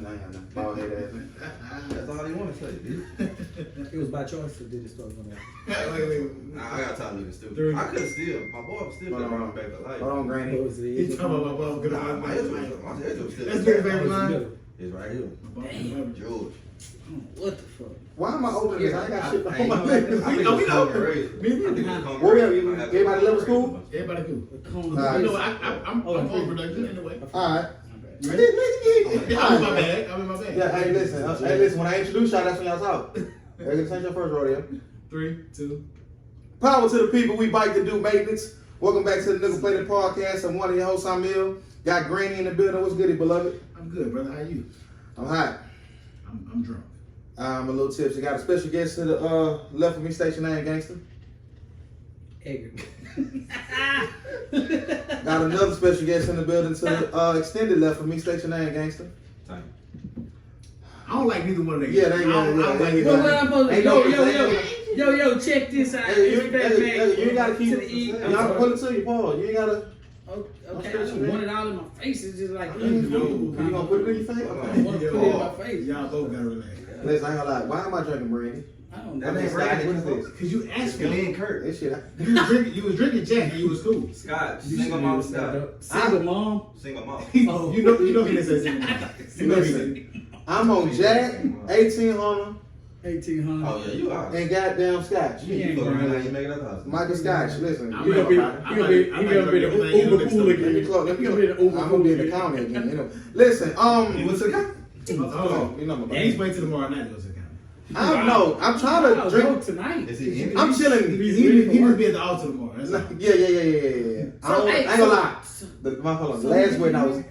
nothing. Bald head ass. That's all he want to say, bitch. It was by choice or did it start going out? Wait. I got tired of looking stupid. I could have still, my boy was still been around back to life. Hold on, Granny. He's talking about my ball. Nah, my edge was still. That's nigga favorite line. It's right here. Damn. George. What the fuck? Why am I older than this? I ain't got shit I on my leg. We know. Where we at? Everybody level school? Everybody cool. Alright. You know, I'm overproductive anyway. Alright. You ready? I'm in my bag. Yeah, hey, listen. When I introduce y'all, that's when y'all talk. Hey, this ain't your first rodeo. 3, 2. Power to the people. We bike to do maintenance. Welcome back to the Nigga Play the Podcast. I'm one of your hosts, I'm Mill. Got Granny in the building. What's goody, beloved? I'm good, brother. How you? I'm hot. I'm drunk. I'm a little tipsy. Got a special guest to the left of me, Station 9 Gangster. Egger. Got another special guest in the building to the extended left of me, Station 9 Gangster. Time. I don't like neither one of them. Yeah, they What I'm supposed to Yo, check this out. Hey, you ain't gotta keep it. You You gotta pull it to you, Paul. You ain't gotta. Okay, I don't want it all in my face. It's just like, You gonna put it in your face? I Okay. want to put it in my face. Y'all both gotta relax. Listen, I ain't gonna lie. Why am I drinking brandy? I don't That know. ain't Scotch. What is this? Cause you asked Me me. and Kurt. This shit. You was drinking Jack and you was cool. Scott. Single mom Scott. Single mom. Single mom. Oh. You know he didn't say single mom. You know he didn't. I'm on Jack, 1800, 1800. Oh yeah, you are. and goddamn Scotch. You fuck around like you make it up house. Michael Scotch. Listen. I'm He gonna be the Uber pool Let me again. close. Let me He gonna be the Uber I'm gonna be in the pool county again. You know. Listen. What's the guy? Oh, You know my and bad. he's waiting till tomorrow night to go to the county. I'm trying to I'll drink. go tonight. Is he in? I'm chilling. He must be at the altar tomorrow. That's all. Yeah. I ain't gonna lie. Hold on. Last wedding I was.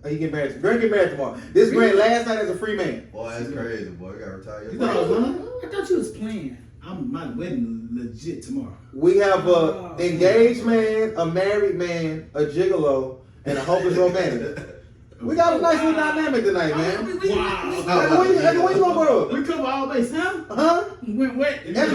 He get married. Grant get married tomorrow. This Grant last night as a free man. Boy, that's crazy. Boy, I got retired. You thought I was lying? I thought you was playing. My wedding legit tomorrow. We have a engaged man, a married man, a gigolo, and a hopeless romantic. We got a nice little dynamic tonight, man. Wow. Where you going, bro? We cover all bases, huh? Huh? Went wet. You ain't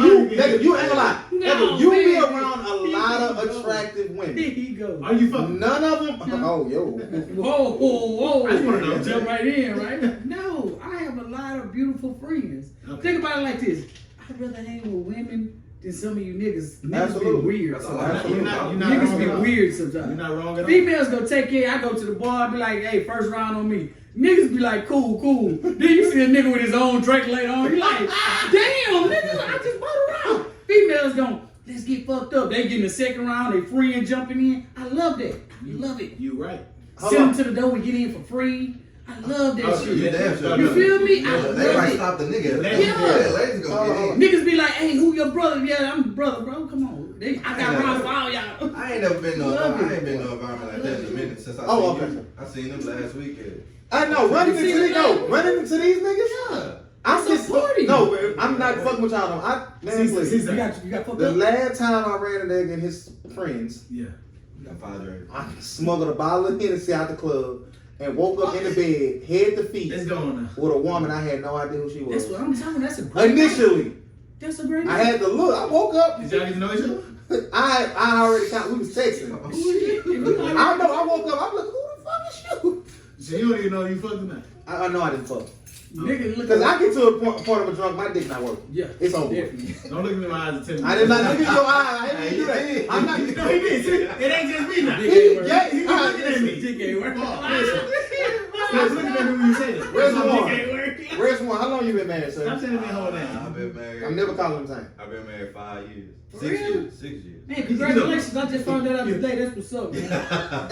gonna lie. No, You be man. around a lot of attractive women. Here he goes. Are you fucking? None of them. Oh, yo. Whoa. I just wanna know. Jump right in, right? No, I have a lot of beautiful friends. Okay. Think about it like this. I'd rather hang with women than some of you niggas. Niggas Absolutely. be weird That's sometimes. You're not Niggas wrong be at all. weird You're sometimes. not wrong at all. Females go take care. I go to the bar, be like, hey, first round on me. Niggas be like, cool. Then you see a nigga with his own drink later on. You like, damn, nigga, I just bought a round. Females going, let's get fucked up. They get in the second round, they free and jumping in. I love that. I love it. You right. Send them to the door, we get in for free. I love that shit. You damn sure. You feel me? I They love might it. stop the nigga. Yeah. Ladies gonna get in. Niggas be like, hey, who your brother? Yeah, I'm the brother, bro. Come on. I got rounds for all y'all. I ain't never been no. Love I it. ain't been no environment like that in a minute since I Oh, seen okay. you. I seen them last weekend. I know. Running into these niggas? Yeah. I'm just supporting. No, I'm not fucking with y'all. Man, please. You got fucked The up? last time I ran into and his friends, Yeah. Got 5 drinks. I smuggled a bottle of Hennessy out the club and woke up in the bed, head to feet, Let's go on now. with a woman I had no idea who she was. That's what I'm talking about. That's a great Initially, That's a great I had to look. I woke up. Did y'all get to know each other? I already thought we was texting. I know. I woke up. I'm like, who the fuck is you? So you don't even know you fucked or not? I know I didn't fuck. Nigga, look Because I get to a point of a drunk, my dick not working. Yeah. It's over. Definitely. Don't look me in my eyes and tell me. I did not look in your eye. I didn't do Hey, that. I'm not. No, he did. See, it ain't just me now. Dick ain't working. Yeah, He was looking at me. Dick ain't working. Stop looking at me when you say that. Where's Dick one? ain't working. Where's one? How long you been married, Stop sir? telling me hold I've down. been married. I'm never calling him time. I've been married 5 years. For 6 real? years. 6 years. Man, congratulations. I just found that out today. That's what's up, man.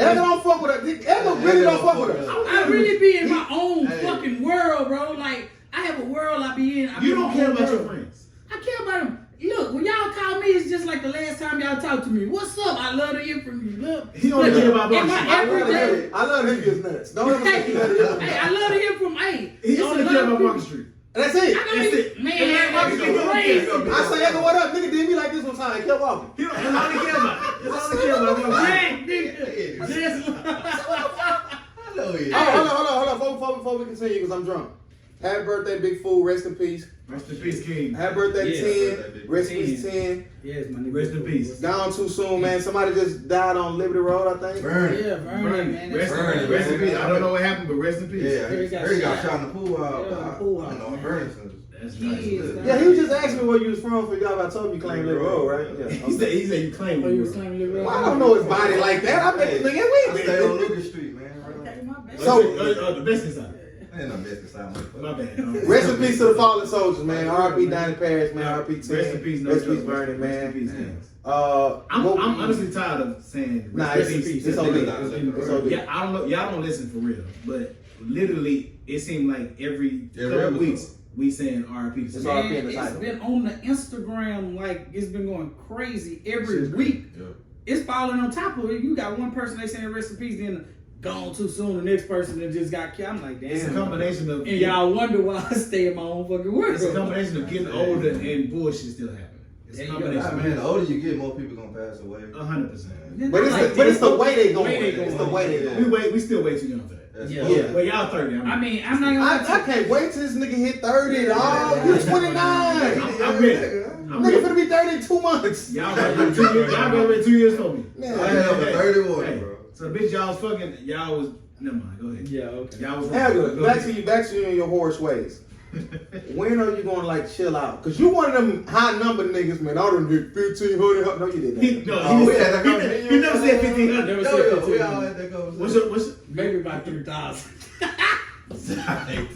Edgar don't fuck with her. Edgar really don't fuck with her. I really be in my own fucking world, bro. Like, I have a world I be in. I be You in don't my care own about your world. friends. I care about them. Look, when y'all call me, it's just like the last time y'all talked to me. What's up? I love to hear from you. Look, He don't care about in Bugsy. my I love to everyday. hear. I love to hear his nuts. Don't ever say you love to hear his Hey, nuts. I love to hear from. Hey, He it's only a care lot of about people- Market Street. And that's it. I don't That's even, it. man, And Market Street crazy. I say, Edgar, what up? Nigga did me like this one time. He kept walking. He don't. That's all he care about. That's all he care about. Man, nigga. Just- I know he is. Hold on. Before we continue, because I'm drunk. Happy birthday, Big Fool. Rest in peace. Rest in peace, King. Happy birthday, Yeah. 10. Rest in peace, 10. Yes, my nigga. Rest in peace. Gone too soon, man. Somebody just died on Liberty Road, I think. Burn it. Yeah, Vernon, man. Rest Burn it, rest in man. peace. I don't know what happened, but rest in peace. Yeah, He got he got shot. shot in the pool house. Yeah, in the pool house, I know, man. burn it. That's He nice. is, Yeah, he was just asking me where you was from. Forgot I told him you claimed Liberty Road, right? Yeah. He said you claim Oh, you was claiming your Well, I don't know his body like that. I bet nigga, I stay on we. Lucas Street, man. Okay, my bad. So- the best inside. Ain't no business inside My bad. Rest in peace to the fallen soldiers, man. R.I.P. Donnie Paris, man. R.I.P. 10. Rest in peace, no Rest in peace, joke. Vernon, Rest in man. peace, Kings. I'm I'm honestly tired of saying Nah, rest it's in peace. it's OD. It's It's OD. Yeah, I don't know. Y'all don't listen for real, but literally, it seemed like every couple episode. weeks we saying RIP. It's to all- somebody. RIP in Man, the it's title. been on the Instagram, like it's been going crazy every week. Yeah. It's falling on top of it. You got one person they saying rest in peace, then gone too soon. The next person that just got killed. I'm like, damn. It's a combination of And y'all wonder why I stay in my own fucking world. It's a combination of getting older and bullshit still happening. It's a There you go. combination. Man, the older you get, more people gonna pass away. 100%. But it's the way they going. Way they It's the way they going. going. We still way too young for that. That's Yeah. cool. Yeah. Well, y'all 30. I mean, I'm not gonna lie to I you. can't wait till this nigga hit 30, dog. You're 29. I'm ready. I'm Nigga ready. finna be 30 in 2 months. Y'all graduated 2 years. Y'all graduated 2 years for me. Man, I had over 31, Hey, bro. so the bitch y'all was fucking. Y'all was. Never mind. Go ahead. Yeah, okay. Y'all was. Elder, Go back ahead. to you in your horse ways. When are you gonna like chill out? Cause you one of them high number niggas, man. I done hit 1,500. No, you didn't. No, we had that conversation. he never said 1,500. Never Yo, said yo, 15. we all had that conversation. What's your, Maybe about 3,000.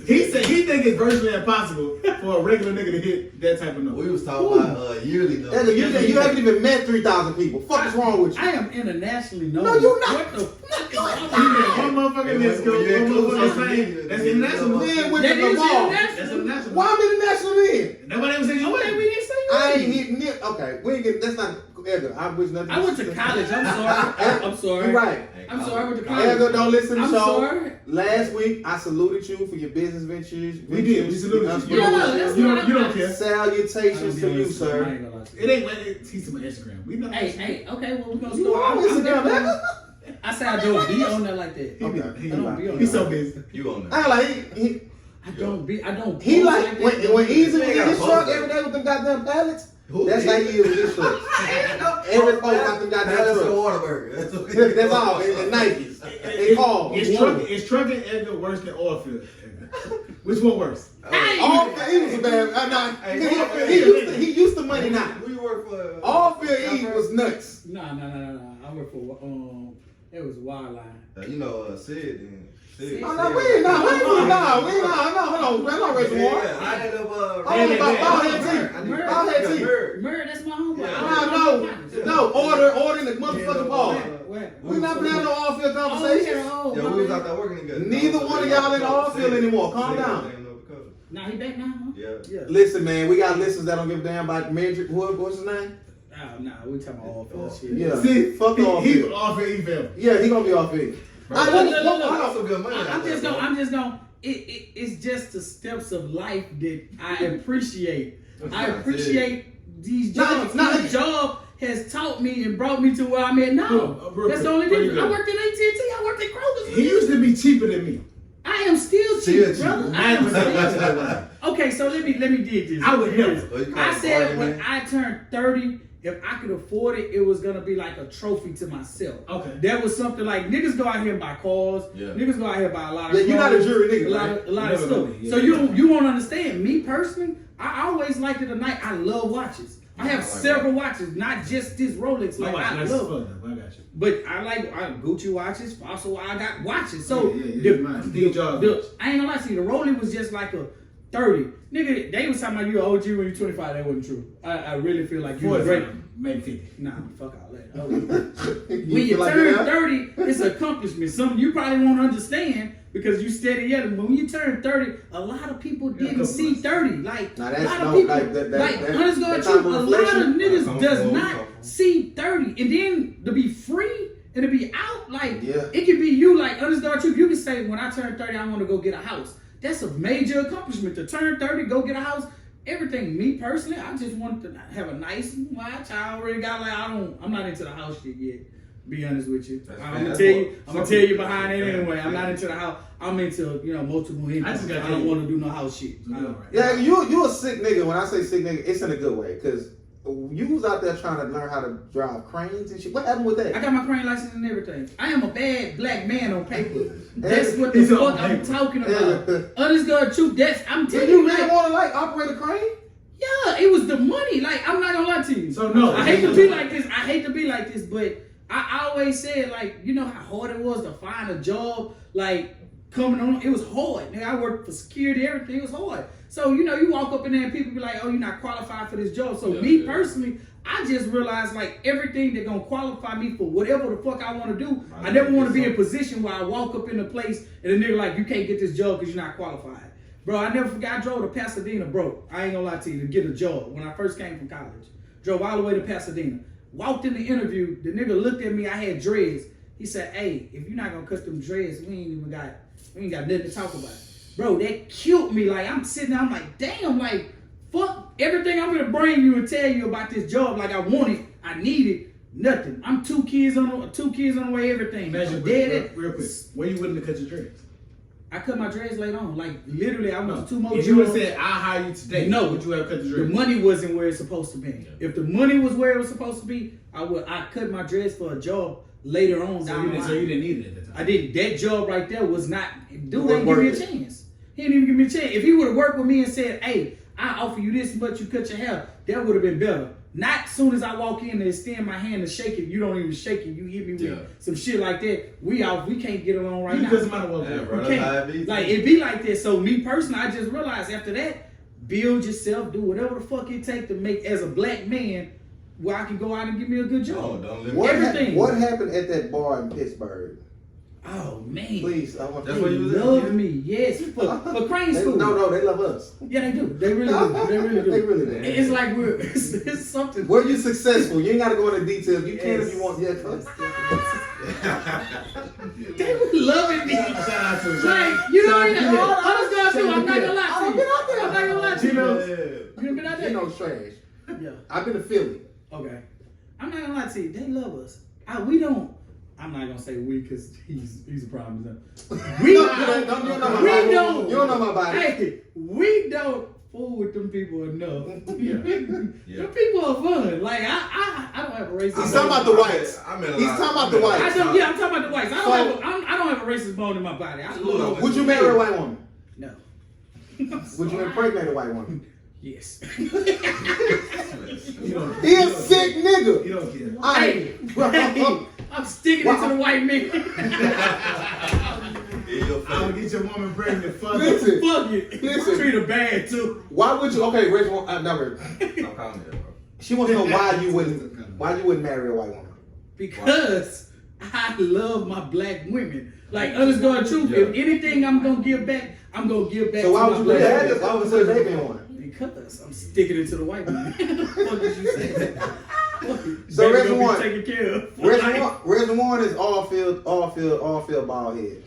he said he think it's virtually impossible for a regular nigga to hit that type of number. We was talking about yearly though. Elder, you haven't even met 3,000 people. Fuck is wrong with you? I am internationally known. No, you're not. What the fuck is wrong with He you? met one motherfucker in this school, Yeah, one motherfucker close. saying that's international. Man, with That the is ball. That's international. international. Why I'm international then? Nobody ever said you Okay, we win. didn't say I you. ain't hitting it. Okay, we ain't get. That's not Elder. I wish nothing. I went to college. I'm sorry. I'm sorry. You're right. I'm sorry. I went to college. Elder, don't listen to the I'm show. sorry. Last week, I saluted you for your business ventures. We did. We saluted you. No, that's You don't care. Salutations to you, sir. It ain't like he's on Instagram. We know. Hey, okay, well, we're gonna You start. on Instagram, nigga? I said I don't be on there like that. Okay. I don't be on He's there. so busy. You on I that? like he I don't. he post like that. when Easy He was in ain't his got truck post every day with them goddamn pallets. Who That's is? how he is with his truck. Every folks got them goddamn That's a truck. Waterburger. That's all. And Nikes. And cars. It's trucking Edgar worse than oil field. Which one worse? All he was a bad. He used to money now. Who you work for? All Phil E was nuts. No. I work for it was Wildline. You know, Sid and Sid. Oh, no, we ain't hold on, man, no reservoir. Yeah, I had up Ball head T. Murder, that's my homeboy. No, order in the motherfucking ball. Where? We not playing no off-field Oh, conversations. Yeah, we was out there working together. Neither one of y'all in the off-field anymore. Calm down. Nah, he back now, huh? Yeah. Listen, man, we got listeners that don't give a damn about Kendrick. What's his name? Oh, nah, we talking about all field shit. Yeah. See, Fuck the he off-field. off and E-Film. Yeah, he gonna be off-field. I'm just gonna. It's just the steps of life that I appreciate. I appreciate these jobs. My job has taught me and brought me to where I'm at now. That's the only difference. I worked at AT&T. I worked at Kroger's. He used to be cheaper than me. I am still cheap, brother. I am still cheap. I Okay, so let me dig this. I would never. I said when I turned 30, if I could afford it, it was gonna be like a trophy to myself. Okay. That was something like niggas go out here and buy cars. Yeah. Niggas go out here and buy a lot of. Yeah, you're not a clothes, jury nigga, A lot right? of Never stuff. gonna be, yeah. So you won't understand. Me personally, I always liked it at night. I love watches. I have several watches, not just this Rolex. Like I love. I got you. But I like Gucci watches. Also, I got watches. So Yeah. Steve Jobs. I ain't gonna lie to you. The Rolex was just like a 30. Nigga, they was talking about you an OG when you 25. That wasn't true. I really feel like you were great. Maybe 50. Nah, fuck all that. When you turn 30, it's an accomplishment. Something you probably won't understand because you steady at it. But when you turn 30, a lot of people didn't see 30. Like, Now a that's lot of no, people, like that honest God, that type truth, of a lot of reflection. niggas does Come not on. see 30. And then to be free and to be out, like, Yeah. it could be you, like, honest God, truth. You can say, when I turn 30, I want to go get a house. That's a major accomplishment. To turn 30, go get a house. Everything. Me personally, I just want to have a nice wife. I already got I'm not into the house shit yet. Be honest with you. That's I'm fair. gonna That's tell you. what- I'm gonna tell you behind it anyway. I'm not into the house. I'm into multiple income. I just gotta I tell don't you. want to do no house shit. Yeah, you a sick nigga. When I say sick nigga, it's in a good way. Cause you was out there trying to learn how to drive cranes and shit. What happened with I that? got my crane license and everything. I am a bad black man on paper. That's what the He's fuck on I'm paper. talking about. Honest God, truth. I'm Did telling you you, really like, want to like operate a crane? yeah, it was the money. Like, I'm not gonna lie to you. So no, I hate to be like this. But I always said, like, you know how hard it was to find a job, like, coming on. It was hard. Nigga, I worked for security, everything. It was hard. So, you walk up in there and people be like, oh, you're not qualified for this job. So me personally, I just realized, like, everything that gonna qualify me for whatever the fuck I want to do. I never want to be in a position where I walk up in a place and a nigga like, you can't get this job because you're not qualified. Bro, I never forgot. I drove to Pasadena, bro. I ain't gonna lie to you, to get a job when I first came from college. Drove all the way to Pasadena. Walked in the interview. The nigga looked at me. I had dreads. He said, "Hey, if you're not gonna cut them dreads, we ain't got nothing to talk about." Bro, that killed me. Like, I'm sitting there, I'm like, damn, like, fuck everything I'm gonna bring you and tell you about this job. Like, I want it, I need it, nothing. I'm two kids on the way, everything. Imagine, I'm dead. real quick, where you willing to cut your dreads? I cut my dreads later on. Like, literally, I went to 2 more If you would jobs. have said, I'll hire you today, No. would you have cut the The dreads? money wasn't where it's supposed to be. If the money was where it was supposed to be, I cut my dreads for a job later on down the line. So you didn't need it at the time. I didn't. That job right there was not. Dude wasn't ain't give me a worth it. chance. He didn't even give me a chance. If he would have worked with me and said, "Hey, I offer you this much, you cut your hair," that would have been better. Not soon as I walk in and extend my hand to shake it, you don't even shake it. You hit me with some shit like that. We can't get along right now. It doesn't matter what Yeah, we bro. You That's how it be. can't. Like, it be like that. So me personally, I just realized after that, build yourself, do whatever the fuck it take to make as a black man where I can go out and give me a good job. Don't live Everything. What happened at that bar in Pittsburgh? Oh man. Please, I want That's They where you was at? love me, yes. For crane school. No, they love us. Yeah, they do. They really do. They really do. They really do. It's like it's something. Were you successful? You ain't got to go into details. You can if you want. Yeah, They were loving me. Shout out to him. Like, you know, Shout out to I was going through. I'm not gonna lie I to done you. been out there. I'm not gonna lie to you. Gino. You been out there? Gino's trash. Yeah. I've been to Philly. Okay. I'm not gonna lie to you. They love us. We don't. I'm not gonna say we because he's a problem. We You don't know my body. Hey, we don't fool with them people enough. Yeah. Them people are fun. Like I don't have a racist. He's talking about the whites. He's talking about the whites. I'm talking about the whites. I don't have a racist bone in my body. I love. Would you marry a white woman? No. Would you impregnate a white woman? Yes. You don't- He a sick nigga. You don't care. Hey, I'm sticking it to the white man. I would get your woman pregnant. Fuck it. Listen, Fuck it. Listen. Treat her bad too. why would you? Okay, Rich, no, Rich. I'm calling it, bro. She wants to know why you wouldn't marry a white woman. Because I love my black women. Like, honest God truth, if anything I'm gonna give back, I'm gonna give back So to why my would you black do women. that? Why would you say they been one? Because I'm sticking it to the white man. What did you say? So Baby gonna Reservoir- be taken care of. Reservoir is all field ball head.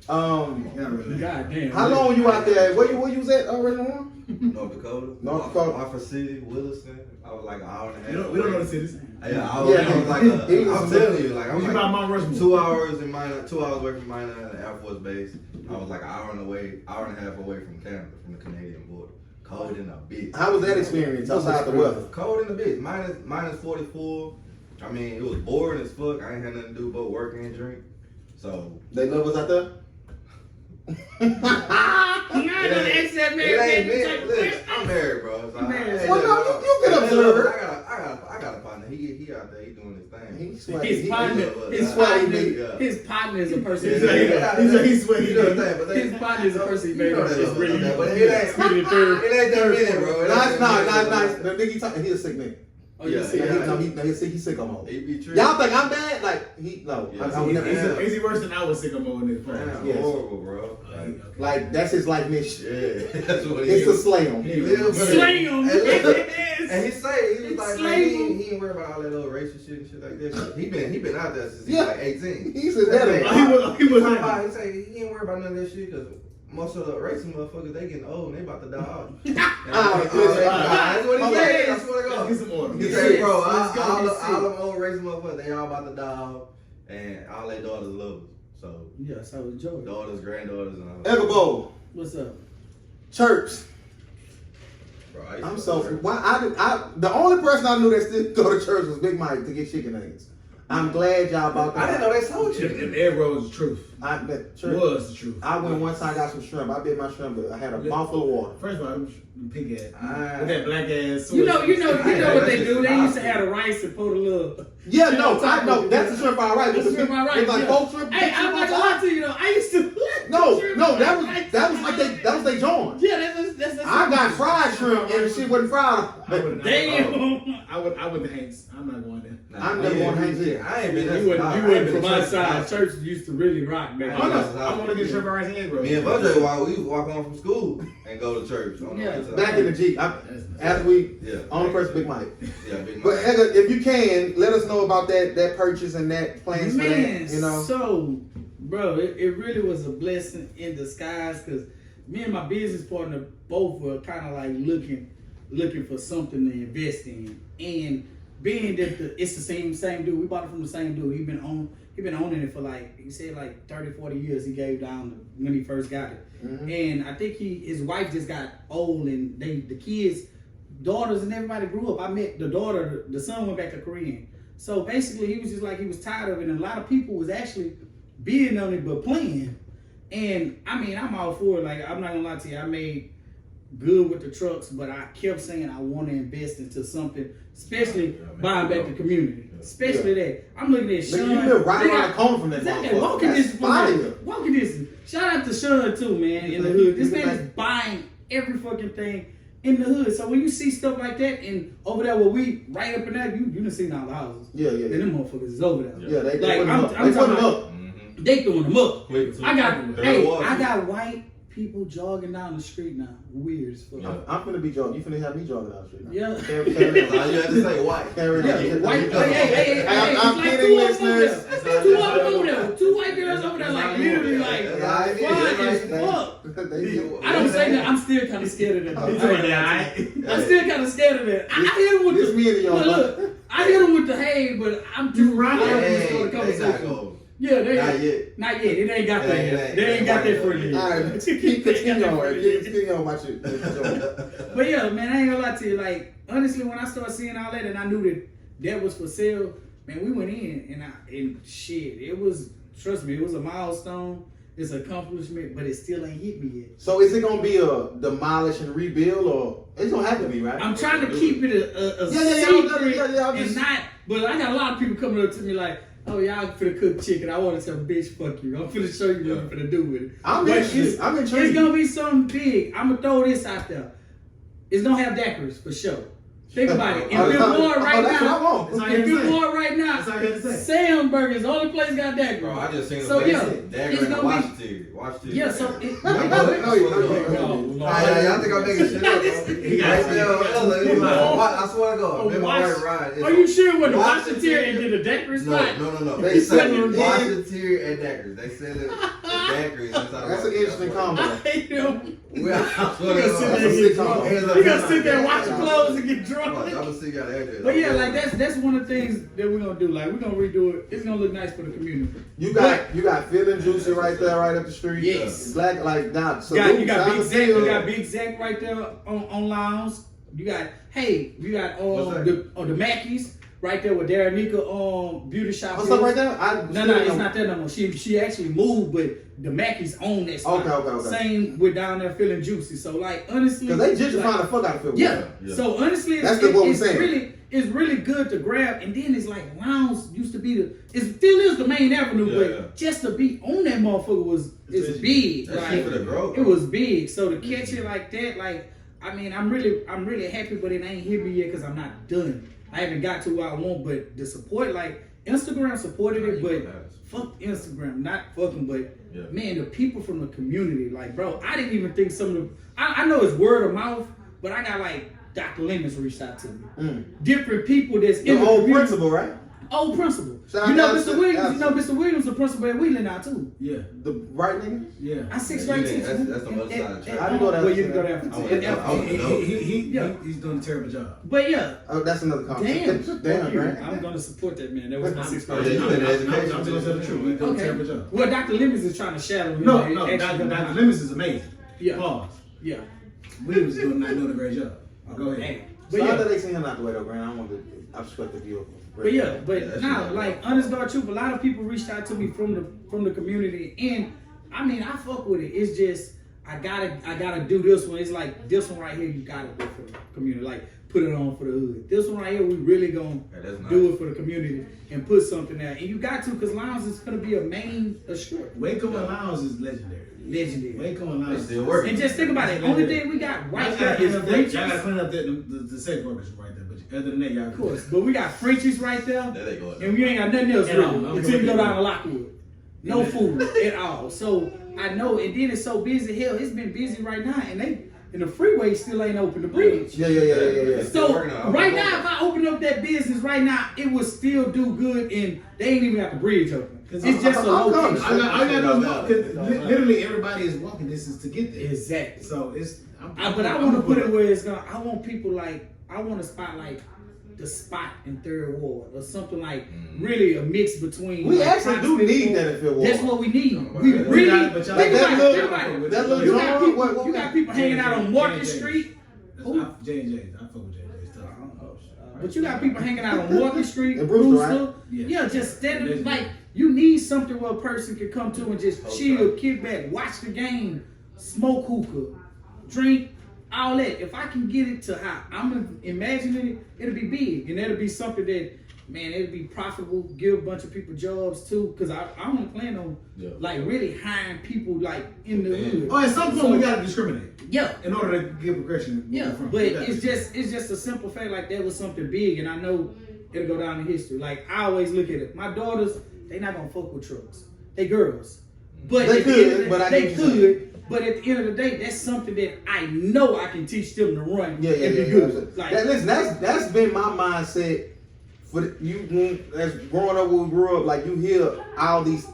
God damn. How long you out there? Where you was at, Reservoir? North Dakota. North Dakota. Alpha City, Williston. I was like an hour and a half. We don't know the cities. Yeah, I was like, I'm telling you, like, I'm You like about Mount Rushmore. 2 hours in Minot, 2 hours away from Minot, the Air Force Base. I was like an hour and a half away from Canada, from the Canadian border. Cold in a bitch. How was that experience outside the weather? Cold in the bitch. Minus 44. I mean, it was boring as fuck. I ain't had nothing to do but work and drink. So They love us out there? I'm not gonna ask that it man. ain't me. Listen, I'm married, bro. So Married. Well, no, you can observe. I got a partner. He out there. He doing his thing. He's sweaty. His partner is a person. He's sweaty. You know what I'm saying? But His partner is a person he made You know up. that Just love really, that, but it ain't that minute, bro. It ain't Nice. that minute, bro. The nigga talking, he a sick nigga. Oh, you Yeah, see, yeah. He's sick on mode. He be tripping. Y'all think I'm bad? Like, no. Yeah, I would never. yeah. Is he worse than I was sick of in this Man, phone? Yes. horrible, bro. Like, that's his life mission. Yeah, that's what he It's to is. slay him. He lives for it. Slay him. And he say, he was like, man, Slay he him. ain't worried about all that little racist shit and shit like that. He been out there since he Yeah. was like 18. He said that. He was He say he ain't worried about none of that shit because most of the racist motherfuckers, they getting old and they about to die off. That's what he said. That's what I go. Get some order. He say, bro, Let's go, all let's them old racist motherfuckers, they all about to die off. and all their daughters love us. So Yeah, so enjoy it. daughters, granddaughters, and all. Egabo, What's up? church. Bro, I used I'm to so. go to church. Why the only person I knew that still go to church was Big Mike to get chicken nuggets. I'm glad y'all bought that. I didn't know they sold If chicken. everyone was the truth. That church. Was the truth. I went one time, got some shrimp. I bit my shrimp, but I had a mouthful of water. First of all, I'm pink ass. Ah. With that black ass. You know what they do? They That's used to have the rice and put a little. Yeah, You no, know, I know. That's the shrimp I right. That's the shrimp I right. It's like Yeah. folk shrimp. Hey, I'm not gonna lie to you though. I used to. No, that was they joint. Yeah, that's. I got fried shrimp and the shit wasn't fried. Damn. I would Hanks. I'm not going there. I'm never going to hang shit. I ain't been. You wouldn't from my side. Church used to really rock, man. I want to get shrimp and rice and bro. Me and Vajay, we walk home from school and go to church. Yeah. Back in the Jeep. After we, only person Big Mike. Yeah, Big But Mike. Edgar, if you can, let us know about that purchase and that plans for Man, that. You know. so, bro, it really was a blessing in disguise because me and my business partner both were kind of like looking for something to invest in, and being that it's the same dude, we bought it from the same dude. He been owning it for like, he said like 30, 40 years. He gave down when he first got it, and I think his wife just got old, and the kids, daughters and everybody grew up. I met the daughter, the son went back to Korean. So basically, he was just like, he was tired of it, and a lot of people was actually bidding on it but playing. And I mean, I'm all for it. Like, I'm not gonna lie to you, I made good with the trucks, but I kept saying I want to invest into something, especially buying back the community. Especially that. I'm looking at Sean. You live right around the corner from that Exactly. motherfucker. Walking That's distance. fire. Walking distance. Shout out to Sean too, man, in the hood. This man is buying every fucking thing in the hood. So when you see stuff like that, and over there where we right up in there, you done seen all the houses. Yeah. And them motherfuckers is over there. Yeah, they Like, put them I'm up. They talking put them about- up. They throwing them up. Water. I got white people jogging down the street now. Weird as fuck. Yeah. I'm finna be jogging. You finna have me jogging down the street now. Yeah. All you have to say white. Yeah, white. Hey, I'm it's like kidding, two of them over listeners. there. Two of them over there. Two white girls over there, like literally, like fine as fuck. I don't say that. I'm still kind of scared of that. I'm still kind of scared of that. I hit him with This me and the y'all. look. I hit him with the hey, but I'm too right. Yeah, not yet. It ain't got that yet. They ain't got that for you. All right, continue on about you. But yeah, man, I ain't gonna lie to you. Like, honestly, when I started seeing all that and I knew that was for sale, man, we went in and shit. It was, trust me, it was a milestone. It's an accomplishment, but it still ain't hit me yet. So is it gonna be a demolish and rebuild, or it's gonna have to be, right? I'm trying to keep it a secret I'm and just- not. But I got a lot of people coming up to me like, "Oh, y'all finna cook chicken. I want to tell bitch, fuck you. I'm finna show you what I'm finna do with it." I'm But intrigued. I'm It's intrigued. gonna be something big. I'm gonna throw this out there. It's gonna have daiquiris for sure. Think about it. If you're bored right that's what I now, want. if you're bored right now, That's all you have to say. Sam Burgers, the only place got daiquiris. Bro, I just seen So, the yeah, dagger it's in the gonna be- Washington. Washington. Yeah, so it, No, Y'all think I'm making shit up? He got I swear to God. Me and my wife ride. Are you sure when the Washington Washington did a daiquiri spot? No. They They sell sell it Washington and daiquiris. They sell it daiquiris inside. That's an interesting combo. I hate him. We are. You gotta sit there and get drunk. You gotta sit there and watch your clothes and get drunk. I'm gonna see y'all address. But yeah, like that's one of the things that we're gonna do. Like we're gonna redo it. It's gonna look nice for the community. You got Feeling Juicy right there, right up the street. Yes. Black like that. So You got Big Zach. You got Big Zach right there on Lounge. You got the Mackies right there with Darenika beauty shop. What's up right there? No, it's not there no more. She actually moved, but the Mackies own that spot. Okay. Same with down there Feeling Juicy. So like honestly, Because they gentrifying the fuck out of Philly. Yeah. So honestly, That's what we're saying. It's really good to grab, and then it's like Lounge used to be it still is the main avenue, but just to be on that motherfucker is big. That's Like, shit for the growth. it was big. So to catch it like that, like I mean, I'm really happy, but it ain't hit me yet because I'm not done. I haven't got to where I want, but the support, like Instagram supported it, but fuck Instagram, not fucking, but man, the people from the community, like bro, I didn't even think some of the, I know it's word of mouth, but I got like Dr. Lemons reached out to me. Different people that's in The the old community. principal, right? Old principal. Shout You know out Mr. to- Williams. You know Mr. Williams, the principal at Wheeling now too. Yeah. The right nigga? Yeah. I 6th grade teacher. That's the other side of the track. How you go there? Well, you can go there. I went there. He's doing a terrible job. But yeah. Oh, that's another conversation. Damn, Grant. I'm gonna support that man. That was my 6th Oh, yeah, grade. you in education. I'm just gonna tell the truth. He's doing a terrible job. Well, Dr. Lemons is trying to shadow him. No, Actually, Dr. Lemons is amazing. Yeah. Pause. Yeah. Williams is doing a great job. Go ahead. But So yeah. after they send him out the way though, Grant, I want to obstruct the view. But yeah, but that's now, right. like, honest God truth, a lot of people reached out to me from the community, and I mean, I fuck with it. It's just I gotta do this one. It's like this one right here, you gotta do for the community. Like, put it on for the hood. This one right here, we really gonna do it for the community and put something there. And you got to, because Lounge is gonna be a short. Waco and Lounge is legendary. Legendary. Waco and Lounge They still working. And just think about it. Only thing we got right there is Y'all Frenchies. gotta clean up the sex workers right there. But other than that, y'all Of course, but we got Frenchies right there. There they go. And we ain't got nothing else At really all. until you go down to Lockwood. No food at all. So I know, and then it's so busy. Hell, it's been busy right now, and the freeway still ain't open. The bridge. Yeah. So right now, if I open up that business right now, it would still do good, and they ain't even got the bridge open. It's just a location. I got no walk, because literally everybody is walking distance to get there. Exactly. So it's. But I want to put it where it's gonna. I want people like. I want a spot like the Spot in Third Ward or something like really a mix between. We like, actually do Prospect need Ward. that in Fifth Ward. That's what we need. We But really. y'all- Think but about y'all- it. Think about it. that little You got joint, people. what- You got people hanging out on Market J&J's. Street. Who? J&J's. I fuck with J&J's stuff. But you got people hanging out on Market Street, And Brewster, right? Brewster. Yeah. Yeah, just standing like you need something where a person can come to and just chill, kick back, watch the game, smoke hookah, drink, all that. If I can get it to how I'm imagining it, it'll be big, and it'll be something that, man, it'll be profitable, give a bunch of people jobs too. Cause I don't plan on like really hiring people like in the hood. Oh, at some point we gotta discriminate. Yeah. In order to give aggression. Yeah, but it's just a simple fact. Like that was something big, and I know it'll go down in history. Like I always look at it. My daughters, they not gonna fuck with trucks. They girls, but They at the end of could, the- but I they get what you're could. But at the end of the day, that's something that I know I can teach them to run and be good. Absolutely. Like Listen, that's been my mindset for as growing up when we grew up. Like you hear all these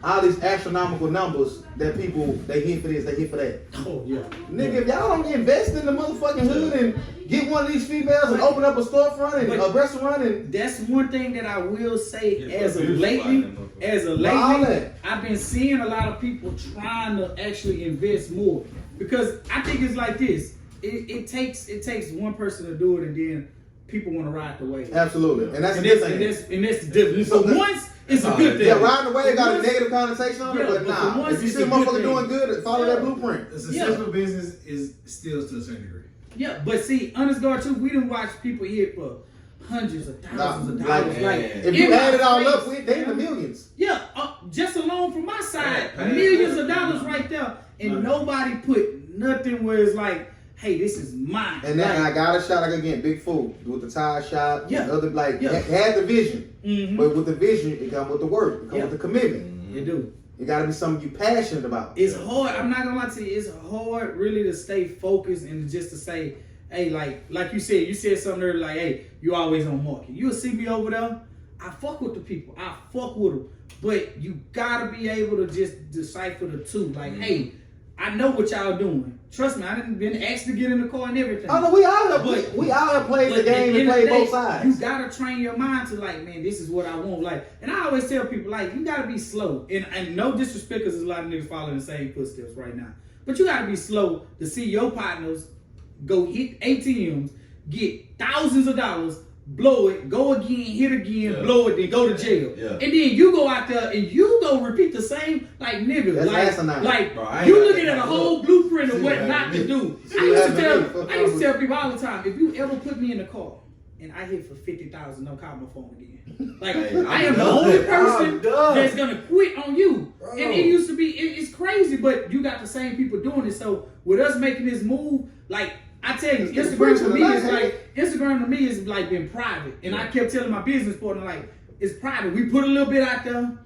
all these astronomical numbers that people they hit for this, they hit for that. oh yeah, Nigga, if y'all don't invest in the motherfucking hood and get one of these females and open up a storefront and a restaurant and that's one thing that I will say as of beautiful lately. out As of all lately, that. I've been seeing a lot of people trying to actually invest more because I think it's like this. It takes one person to do it, and then people want to ride the wave. absolutely, and that's And the that's, thing. and that's the difference. So once it's a good thing. Yeah, riding the wave got a Once- negative connotation on it, Yeah, but but for nah. once If you it's see a a good motherfucker thing. doing good, follow that blueprint. A successful business is still to a certain degree. Yeah, but see, honest God too, we done watch people hit for hundreds of thousands of Like, dollars. Like, if you in my add it all up, face. they in the millions. Yeah, just alone from my side, Yeah, millions of dollars right there, and nobody put nothing where it's like, hey, this is mine. And then like, I got a shot like again, big food with the tire shop, Yeah. and other like Yeah. had the vision, Mhm. but with the vision, it comes with the work, it comes Yeah. with the commitment. you do. It got to be something you passionate about. It's hard. I'm not gonna lie to you. It's hard, really, to stay focused and just to say, hey, like you said something earlier, like, hey, you always on market. You'll see me over there. I fuck with the people. I fuck with them. But you gotta be able to just decipher the two. Like, hey, I know what y'all doing. Trust me, I done been asked to get in the car and everything. Oh no, we all have But- played the But game at and the end of played the both day, sides. You gotta train your mind to like, man, this is what I want. Like, and I always tell people, like, you gotta be slow. And no disrespect, because there's a lot of niggas following the same footsteps right now. But you gotta be slow to see your partners go hit ATMs, get thousands of dollars, blow it, go again, hit again, blow it, then go to jail. Yeah. And then you go out there and you go repeat the same, like, nigga, That's like, asinine. like Bro, I ain't you got looking that at a much whole love. blueprint of See what what not happened to to me. do. See I what used happened to to me. tell people all the time, if you ever put me in the car and I hit for 50,000, don't call my phone again. Like, Hey, I am the I'm only done. person I'm done. that's gonna quit on you. Bro. And it used to be, it's crazy, but you got the same people doing it. So with us making this move, like, I tell you, It's Instagram to preaching me tonight, is hey? like, Instagram to me is like been private. And I kept telling my business partner, like, it's private. We put a little bit out there,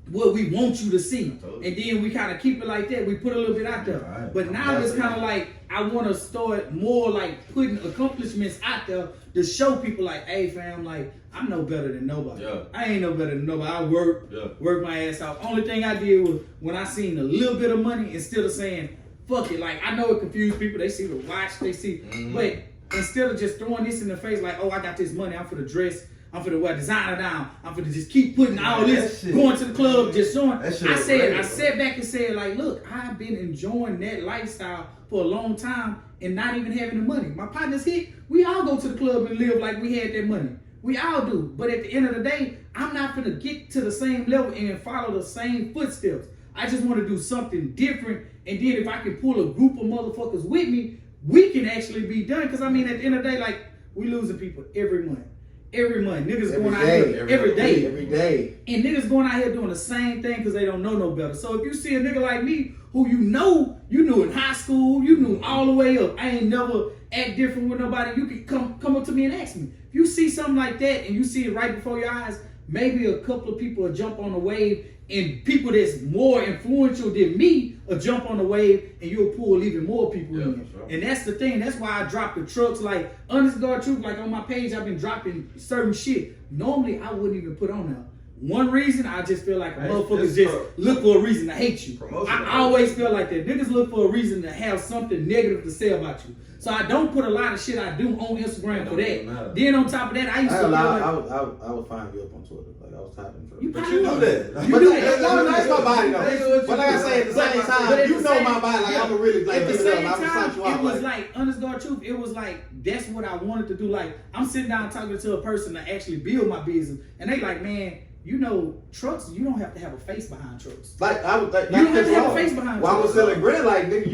what we want you to see. And then we kind of keep it like that. We put a little bit out there. Right. But now it's kind of like, I want to start more like putting accomplishments out there to show people like, hey fam, like, I'm no better than nobody. Yeah. I ain't no better than nobody. I work my ass off. Only thing I did was when I seen a little bit of money, instead of saying, fuck it, like, I know it confused people. They see the watch, they see, but instead of just throwing this in the face like, oh, I got this money, I'm for the dress, I'm for the wear designer down, I'm for the just keep putting all this, going to the club, just showing. I sat back and said like, look, I've been enjoying that lifestyle for a long time and not even having the money. My partners hit, we all go to the club and live like we had that money. We all do. But at the end of the day, I'm not gonna get to the same level and follow the same footsteps. I just want to do something different. And then if I can pull a group of motherfuckers with me, we can actually be done. Because I mean, at the end of the day, like, we losing people every month. Every month. Niggas going out here every day. And niggas going out here doing the same thing because they don't know no better. So if you see a nigga like me, who you knew in high school, you knew all the way up. I ain't never act different with nobody. You can come up to me and ask me. If you see something like that and you see it right before your eyes, maybe a couple of people will jump on the wave, and people that's more influential than me will jump on the wave, and you'll pull even more people in. Sure. And that's the thing. That's why I drop the trucks. Like, honest God truth, like on my page, I've been dropping certain shit. Normally, I wouldn't even put on there. One reason, I just feel like motherfuckers just look for a reason to hate you. I always feel like that. Niggas look for a reason to have something negative to say about you. So I don't put a lot of shit I do on Instagram for that. Then on top of that, I used to feel like... I would find you up on Twitter. Like, I was typing for you. But you know that. You do that. That's my body, though. But like I say, at the same time, you know my body. Like, I can really... Like, at the same time, it was like, honest God truth, it was like, that's what I wanted to do. Like, I'm sitting down talking to a person to actually build my business. And they like, man... You know, trucks, you don't have to have a face behind trucks. Like, I was like, you don't have to have a face behind trucks. While I was selling bread, like, nigga,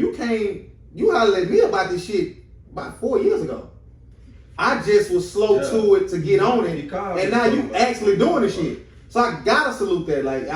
you hollered at me about this shit about 4 years ago. I just was slow to it to get on it. And now you actually doing the shit. So I gotta salute that. Like,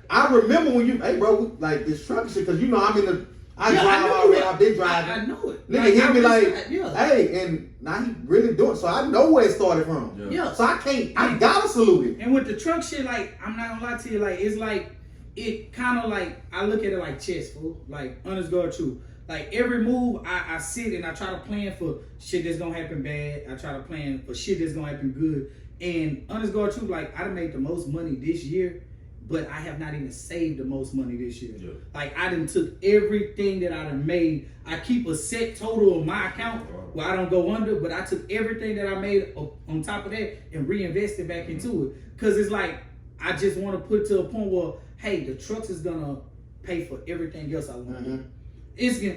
I remember when you, hey bro, like this truck shit, cause you know I'm in the, I drive already, I've been driving. I know it. Nigga hit me like, hey, and now he really doing it. So I know where it started from. Yeah. So I gotta salute it. And with the truck shit, like, I'm not gonna lie to you, like, it's like, it kind of like, I look at it like chess, fool. Like, honest God truth. Like, every move, I sit and I try to plan for shit that's gonna happen bad. I try to plan for shit that's gonna happen good. And honest God truth, like, I done made the most money this year, but I have not even saved the most money this year. Yeah. Like, I done took everything that I done made. I keep a set total of my account where I don't go under, but I took everything that I made on top of that and reinvested back into it. Cause it's like, I just want to put to a point where, hey, the trucks is gonna pay for everything else I want to do.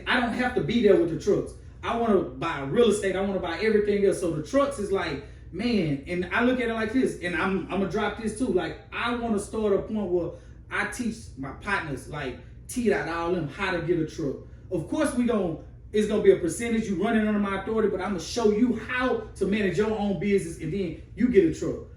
I don't have to be there with the trucks. I want to buy real estate. I want to buy everything else. So the trucks is like, man, and I look at it like this, and I'm gonna drop this too. Like, I want to start a point where I teach my partners, like T-Dot, all them, how to get a truck. Of course, it's gonna be a percentage you running under my authority, but I'm gonna show you how to manage your own business, and then you get a truck.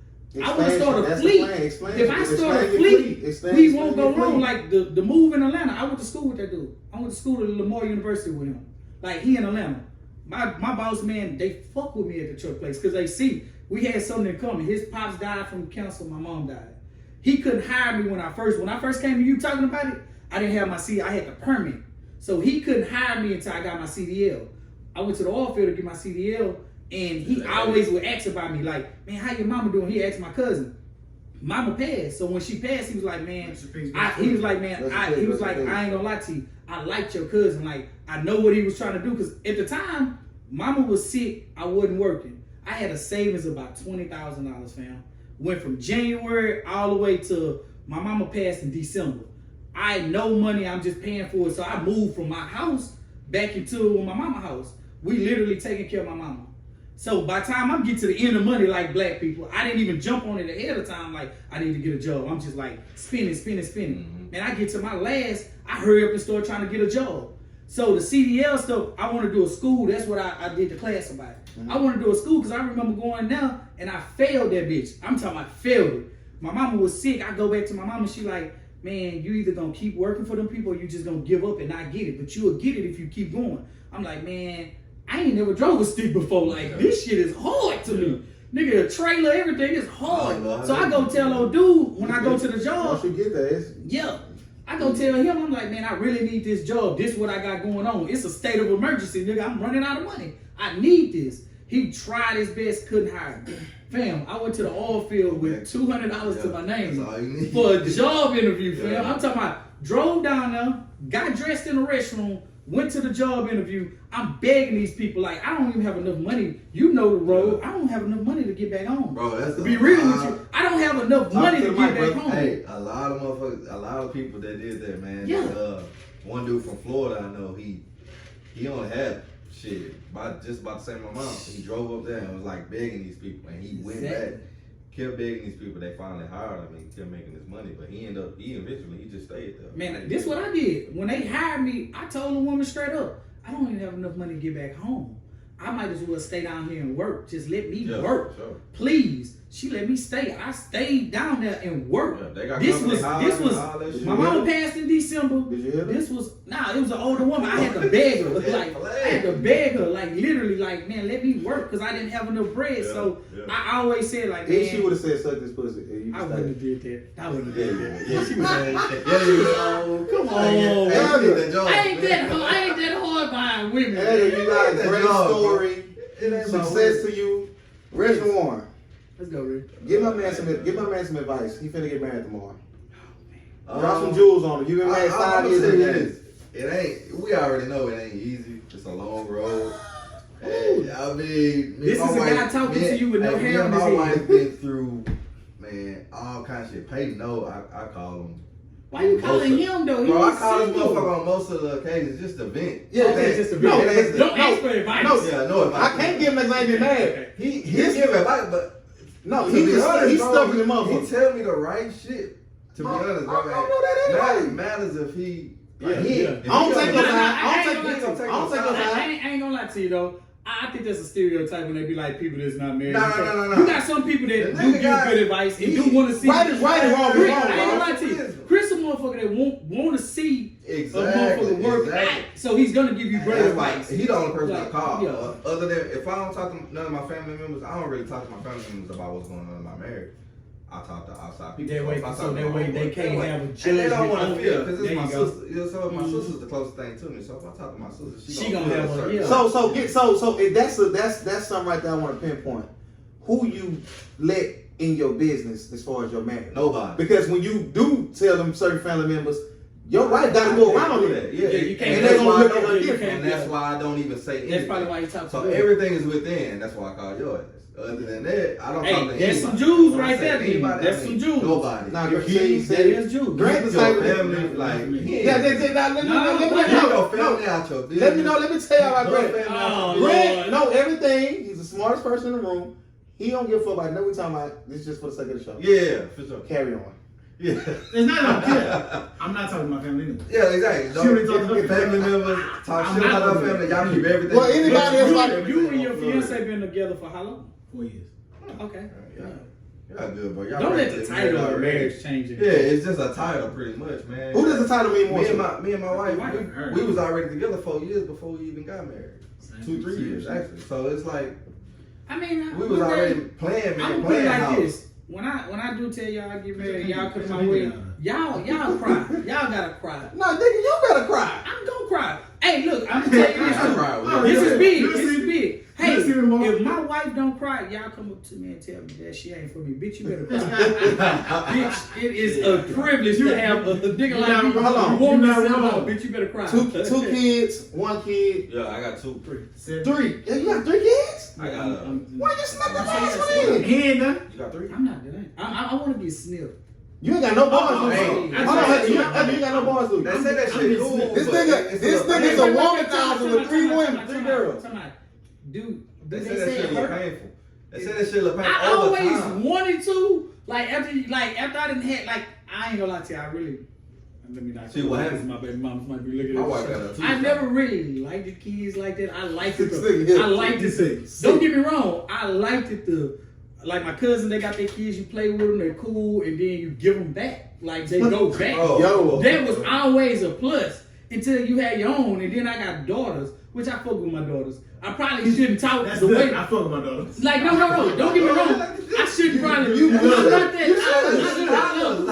I want to start a fleet. If I start a fleet, we won't go wrong. Like the move in Atlanta, I went to school with that dude. I went to school at Lamar University with him. Like, he in Atlanta. My boss, man, they fuck with me at the truck place because they see we had something in common. His pops died from cancer. My mom died. He couldn't hire me when I first came to you talking about it. I didn't have my CDL. I had the permit. So he couldn't hire me until I got my CDL. I went to the oil field to get my CDL, and he always would ask about me, like, man, how your mama doing? He asked my cousin. Mama passed. So when she passed, he was like, man, I ain't gonna lie to you. I liked your cousin. Like, I know what he was trying to do. Because at the time, mama was sick. I wasn't working. I had a savings of about $20,000, fam. Went from January all the way to my mama passed in December. I had no money. I'm just paying for it. So I moved from my house back into my mama's house. We literally taking care of my mama. So by the time I'm getting to the end of money, like black people, I didn't even jump on it ahead of time. Like, I need to get a job. I'm just like spinning. And I get to my last, I hurry up and start trying to get a job. So the CDL stuff, I want to do a school. That's what I did the class about. I want to do a school because I remember going down and I failed that bitch. I'm talking about failed it. My mama was sick. I go back to my mama. She like, man, you either gonna keep working for them people or you just gonna give up and not get it. But you'll get it if you keep going. I'm like, man, I ain't never drove a stick before. Like, this shit is hard to me. Nigga, a trailer, everything is hard. Oh, So I go tell old dude when I go to the job. Once you get there, it's Yeah. I go tell him, I'm like, man, I really need this job. This is what I got going on. It's a state of emergency, nigga. I'm running out of money. I need this. He tried his best, couldn't hire me. Fam, I went to the oil field with $200 to my name for a job interview, fam. I'm talking about drove down there, got dressed in the restroom, went to the job interview. I'm begging these people, like, I don't even have enough money. You know the road. I don't have enough money to get back home. Bro, that's to be real with you, I don't have enough money to get back home. Hey, a lot of motherfuckers, a lot of people that did that, man. Yeah. One dude from Florida, I know, he only had shit just about the same amount. He drove up there and was like begging these people, and he went back, kept begging these people. They finally hired him, and he kept making his money. But he eventually just stayed there. Man, this is what I did. When they hired me, I told the woman straight up, I don't even have enough money to get back home. I might as well stay down here and work. Just let me work. Sure. Please. She let me stay. I stayed down there and worked. Yeah, this was my mama passed in December. Did you hear that? It was an older woman. I had to beg her. I had to beg her, literally, man, let me work because I didn't have enough bread. So I always said, man. If she would have said suck this pussy, I wouldn't have did that. I wouldn't have did that. Yeah, she was saying, come on. I ain't that hard behind women. Hey, you got a great story. Success to you. Reginald Warren. Let's go, Rick. Give my man some advice. He finna get married tomorrow. Drop some jewels on him. You been married 5 years. It ain't. We already know it ain't easy. It's a long road. Hey, I mean, this is a guy talking to you with no hair on his head. My wife been through, man, all kinds of shit. Peyton, I call him. Why you calling him though? Bro, I call this motherfucker on most of the occasions, just a vent. Yeah, okay, just a vent. Don't ask for advice. No advice. I can't give him advice. Be mad. He give advice, but. No, he's stuck in the motherfucker. He tell me the right shit. To be honest, bro, man. It matters if he. I don't take no time. I ain't gonna lie to you though. I think that's a stereotype when they be like people that's not married. No. You got some people that do give good advice and do want to see. Right is right and wrong is wrong. I ain't gonna lie to you. Chris is a motherfucker that want to see a motherfucker work. So he's gonna give you great advice. He the only person I call. Other than if I don't talk to none of my family members, I don't really talk to my family members about what's going on in my marriage. I talk to outside people. That way they can't have a judgment. And they don't want to feel because it's my sister. So my sister's the closest thing to me. So if I talk to my sister, she gonna have a So that's something right there I want to pinpoint. Who you let in your business as far as your marriage? Nobody. Because when you do tell them certain family members, your wife got to go around with that. Yeah, you can't. And that's why I don't even say anything. That's probably why you talk to So everything is within. That's why I call yours. Other than that, I don't talk to anybody. There's some Jews right there. There's some Jews. Nobody. Now, that is Jews. Grant the family, like, let me tell y'all about Grant. No, everything. He's the smartest person in the room. He don't give a fuck about nothing we talking about. This is just for the sake of the show. Yeah, for sure. Carry on. Yeah. It's not I don't care. I'm not talking to my family anyway. Yeah, exactly. Don't family members talk shit about our family. Y'all keep everything. Well, anybody else like you and your fiance been together for how long? 4 years. Okay. Y'all good, bro. Y'all don't let the title of marriage change it. Yeah, it's just a title pretty much, man. Who does the title mean more? Me and my wife, we was already together 4 years before we even got married. 2-3 years actually. So it's like, I mean, we was already playing, man. I'm putting like this. When I do tell y'all I get married, y'all come my way. Y'all cry. Y'all gotta cry. No, nigga, you better cry. I'm gonna cry. Hey, look, I'm gonna tell you this. This is big. This is big. Hey, if my wife don't cry, y'all come up to me and tell me that she ain't for me. Bitch, you better cry. Bitch, it is a privilege to have a nigga like you. Bitch, you better cry. Two kids, 1 kid. Yeah, I got 2. 3. Yeah, you got 3 kids? I got why you snap that ass for me? He ain't done. You got 3? I'm not done. I want to get snipped. You ain't got no boys, Luke. You ain't got no boys, Luke. They say that shit cool. This nigga's a womanizer with 3 women, 3 girls. Dude, they say that shit look painful. They say that shit look painful. I always wanted to, after I didn't have, I ain't gonna lie to you, I really. Let me not see what happens. My baby mama might be looking at me. I never really liked the kids like that. I liked it. Don't get me wrong. I liked it. Like my cousin, they got their kids. You play with them, they're cool, and then you give them back. Like they go back. That was always a plus until you had your own. And then I got daughters. which I fuck with my daughters. I probably shouldn't talk That's the good. way. I fuck with my daughter. Like, no. Don't get me wrong. I shouldn't probably. you I love got it. that. I love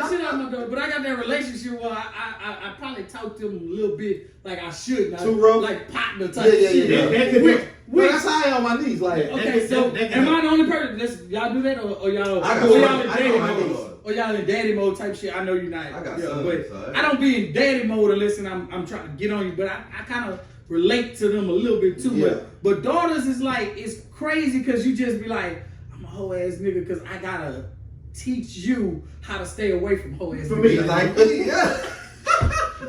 the shit out of my daughter, but I got that relationship where I probably talk to them a little bit like I should. Too rough? Like partner type Yeah. shit. Well, that's how I am on my knees. Like, Okay, so am I the only person? Y'all do that, or y'all? I got or y'all son. in I daddy know my mode? daughter. Or y'all in daddy mode type shit? I know you're not. I got yeah, sons, but so I don't be in daddy mode unless I'm trying to get on you. But I kind of relate to them a little bit too. Yeah. But daughters is like, it's crazy because you just be like, I'm a hoe ass nigga because I gotta teach you how to stay away from hoe ass For niggas. me, Like, yeah.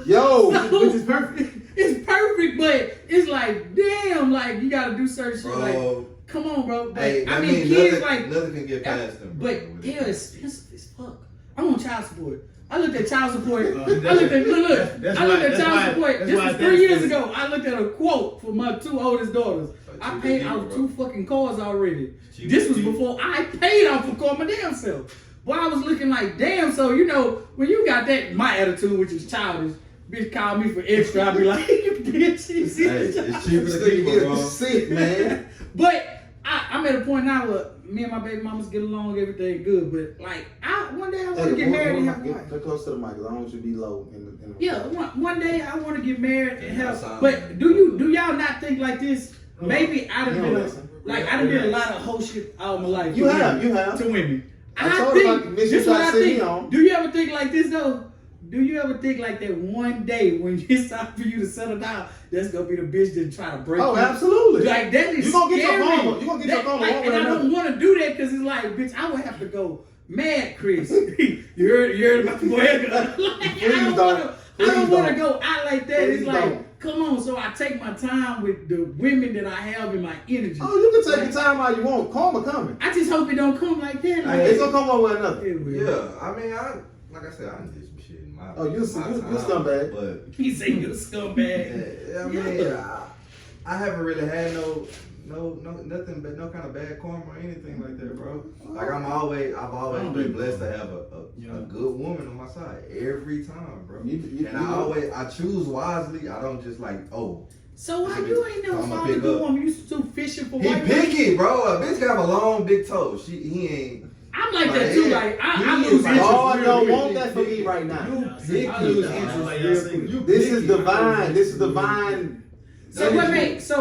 yo, which is perfect. It's perfect, but it's like, damn, like you gotta do certain shit. Like, Bro. come on, bro. But, Hey, I I mean, mean, kids nothing, like. nothing can get past them. bro, But with they're it. expensive as fuck. I'm on child support. I looked at child support. I that's- looked at look. that's I looked why- at that's child why- support. that's This why was it's 3 years expensive. ago. I looked at a quote for my 2 oldest daughters. I paid out 2 fucking cars already. Cheap, This was cheap. before I paid off for car my damn self. Boy, I was looking like damn. So you know when you got that my attitude, which is childish. Bitch call me for extra. I be like, bitch, Hey, it's cheaper to keep it, bro. sick, man. But I'm at a point now where me and my baby mamas get along, everything good. But like, one day I want to get married and have a wife. Get close to the mic. 'Cause I don't want you to be low. In the Yeah, one day I want to get married and Yeah, have. that But sounds do y'all not think like this? Maybe I done You been don't listen. like I done did a lot of whole shit all my life. You to have, women, you have. to women. I I told her think about the mission this is what try to I send me think. on. Do you ever think like this though? Do you ever think like that one day when it's time for you to settle down, that's gonna be the bitch that try to break Oh, you? absolutely. Like that is You gonna get your scary. karma. You gonna get your karma Like, one and way or I don't another. want to do that because it's like, bitch, I would have to go mad, Chris. you heard about the boy? I don't want to go out like that. Please It's like, don't. come on. So I take my time with the women that I have in my energy. Oh, you can take your time how you want. Karma coming. I just hope it don't come like that. Like, It's gonna come one way or another. it will. Yeah, I mean, like I said, I did some shit in my Oh, you my scumbag. But He say you a scumbag. I mean, I haven't really had nothing but no kind of bad karma or anything like that, bro. Like I've always been blessed to have a good woman on my side every time, bro. I choose wisely. I don't just like, oh. So why you ain't never I'ma found a pick good up. woman? You still fishing for He white picky, bro. A bitch got a long, big toe. He ain't. I'm like that too. Like I He lose is like, interest. Oh, I real don't quick. want that for me right now. Picky, I lose dog. interest Like real y'all quick. say, This is divine. This is divine. So what makes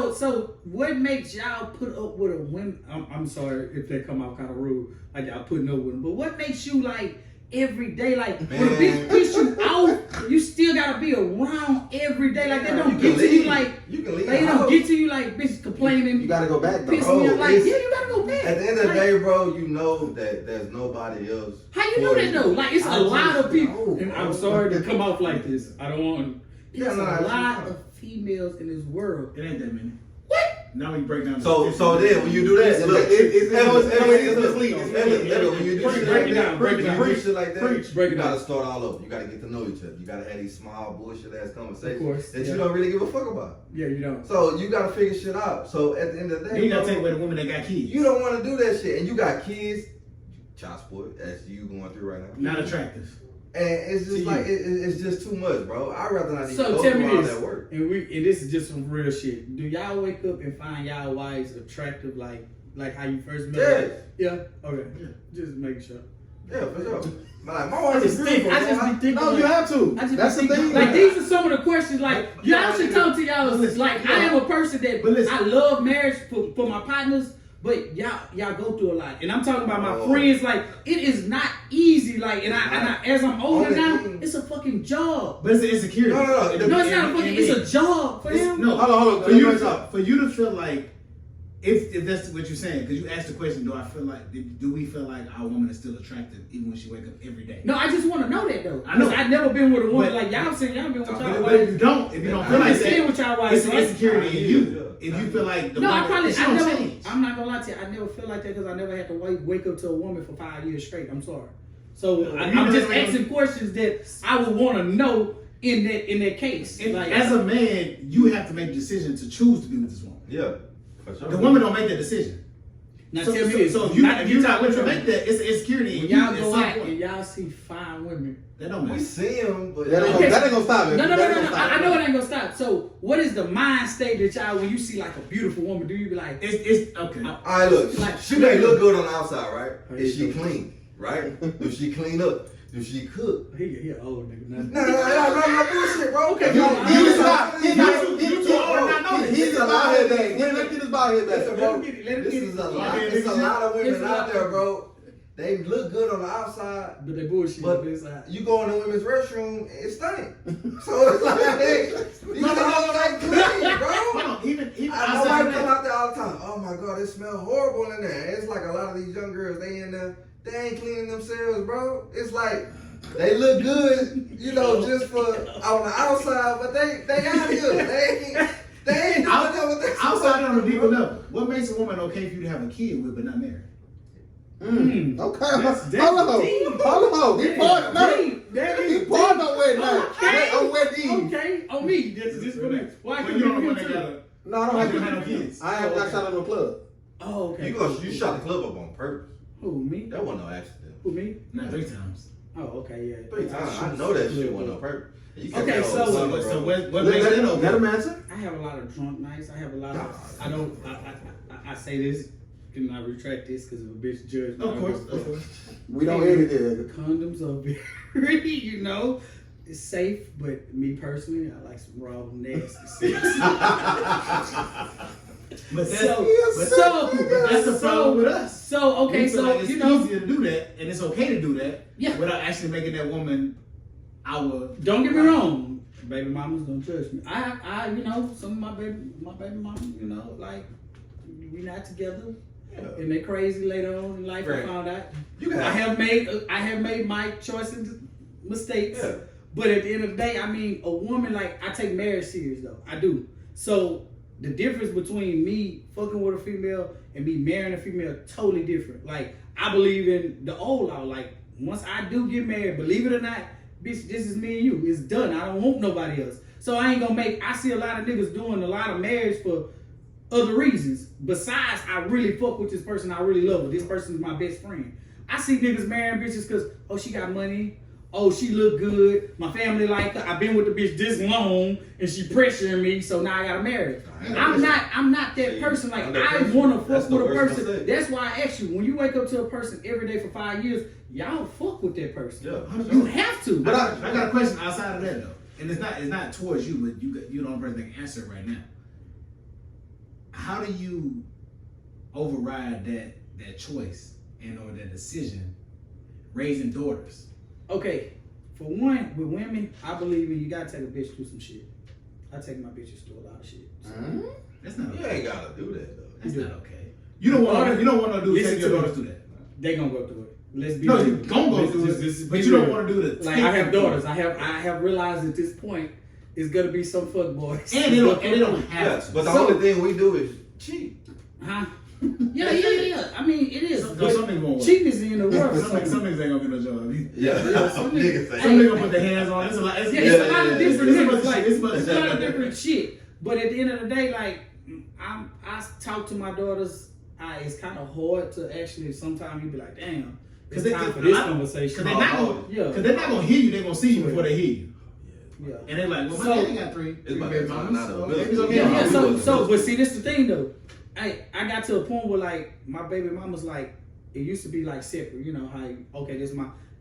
what makes y'all put up with a woman? I'm sorry if that come out kind of rude, like y'all putting up with them. But what makes you like every day? Like when a bitch piss you off, you still gotta be around every day. Like they don't get to you like you can leave. they the don't house. get to you like bitch complaining. You gotta go back Piss though. me Bro, off. Like yeah, it's- you gotta go back. At the end of the Like, day, bro, you know that there's nobody else. how you know for that though? Like it's I a lot just of people. know, And bro. I'm sorry to come off like this. I don't want. Yeah, There's no, a that's lot fine. of females in this world. It ain't that many. What? Now we break down. So then when you do that, look, it's misleading. misleading. When you do Break shit it like down, that, break it when down. you do shit like that, Break you it down. gotta start all over. You gotta get to know each other. You gotta have these small bullshit ass conversations Of course, that yeah. you don't really give a fuck about. Yeah, you don't. So you gotta figure shit out. So at the end of the Then day, you gotta bro, take away the women that got kids. you don't want to do that shit, and you got kids, child support, as you going through right now. Not attractive. And it's just To like you. it's just too much, bro. I'd rather not even So go tell through me all this, that work. and this is just some real shit. Do y'all wake up and find y'all wives attractive like how you first met? Yeah. her? Yeah. Okay. Yeah. Just making sure. Yeah, for sure. But like, my I wife is just think. beautiful. I just bro. be thinking. No, you like, have to. I just That's be the thinking, thing. like these are some of the questions. Like y'all should talk to y'all. Listen, Like yeah. I am a person that But listen. I love marriage for my partners. But y'all go through a lot, and I'm talking about my Oh. friends. Like it is not easy. Like, and I as I'm older Only now, thing- it's a fucking job. But it's an insecurity. No. No, it's not a fucking. It's a job for them. No, Hold on. For you, Let me talk. for you to feel like, if that's what you're saying, because you asked the question, do we feel like our woman is still attractive even when she wake up every day? No, I just want to know that though. I know. I've never been with a woman But- like y'all saying y'all been with y'all But if wife. you don't, if you don't I'm feel like just saying that, with y'all wife. it's an right? insecurity in Yeah. you. If you feel like the No, woman, I probably it's I gonna never. change. I'm not gonna lie to you. I never feel like that because I never had to wake up to a woman for 5 years straight. I'm sorry. So Well, I'm you just never- asking questions that I would want to know in that case. And Like, as a man, you have to make the decision to choose to be with this woman. Yeah, for sure. The woman don't make that decision. Now tell me this. So if you're not women make that, it's insecurity. When y'all go out and y'all see fine women, that don't matter. We see them, but that ain't gonna stop it. No. I know it ain't gonna stop. So what is the mind state that y'all, when you see like a beautiful woman, do you be like, it's okay? All right, look, like, she may look good on the outside, right? Is she you clean, right? Does she clean up? Does she cook? He an old nigga. No bullshit, bro. Okay, He's a bald head back. Let's get his bald head back. It's a lot of women out there, bro. They look good on the outside, but they bullshit but on the inside. you go in the women's restroom, it stink. So it's like, these hoes like clean, bro. Even I nobody come out there all the time. Oh my god, it smells horrible in there. It's like a lot of these young girls, they in there, they ain't cleaning themselves, bro. It's like they look good, you know, just for on the outside, but they out here. They ain't doing that with their outside on a deeper level. What makes a woman okay for you to have a kid with but not married? Okay. Hold on. He part on wedding night. On wedding eve. Okay. On me. This for me. Why you don't want to No, I don't have no kids. I haven't got shot in no club. Oh, okay. You shot the club up on purpose. Who, me? That wasn't no accident. Who, me? Not 3 times. Oh, okay, yeah. 3 times. I know that shit wasn't on purpose. Okay, so what makes that okay? Let him answer. I have a lot of drunk nights. I have a lot of. I say this. Can I retract this because of a bitch judge? Of course. We don't edit it. Condoms are very, it's safe, but me personally, I like some raw, nasty sex. But that's the problem with us. So, okay, so, like it's easier to do that, and it's okay to do that without actually making that woman our... Don't get me wrong. Baby mamas don't judge me. I some of my baby mamas, like, we not together. Yeah. And they crazy later on in life. Right. I found out. I have made my choices, mistakes. Yeah. But at the end of the day, I mean, a woman, like, I take marriage serious though. I do. So the difference between me fucking with a female and me marrying a female totally different. Like, I believe in the old law. Like, once I do get married, believe it or not, bitch, this is me and you. It's done. I don't want nobody else. So I ain't gonna I see a lot of niggas doing a lot of marriage for other reasons. Besides, I really fuck with this person. I really love her. This person is my best friend. I see niggas marrying bitches because, oh, she got money. Oh, she look good. My family like her. I've been with the bitch this long and she pressuring me, so now I gotta marry her. I'm not that person. Like, I wanna fuck with a person. That's why I ask you, when you wake up to a person every day for 5 years, y'all fuck with that person. Yeah. You have to. But I got a question outside of that though. And it's not towards you, but you're the only person that can answer it right now. How do you override that choice or that decision raising daughters? Okay, for one, with women, I believe you gotta take a bitch through some shit. I take my bitches through a lot of shit. So. That's not okay. You ain't gotta do that though. That's not okay. You don't want to do take your daughters through that. They gonna go through it. Let's be you gonna go through it, but you don't want to do that. Like, I have daughters. I have realized at this point it's gonna be some fuck boys. And they don't have to. But the only thing we do is cheat. Huh? Yeah. I mean, it is. Something won't work. Cheating is in the world. Some niggas ain't gonna get no job. Yeah. Some niggas gonna put their hands on it. It's a lot of different niggas. Like, it's a lot of different shit. But at the end of the day, like, I talk to my daughters. It's kind of hard to actually. Sometimes you be like, damn, it's time for this conversation. Because they're not gonna hear you. They're gonna see you before they hear you. Yeah. And they're like, well, my daddy got 3. It's about that time now. But see, this the thing though. I got to a point where, like, my baby mama's like, it used to be like separate, this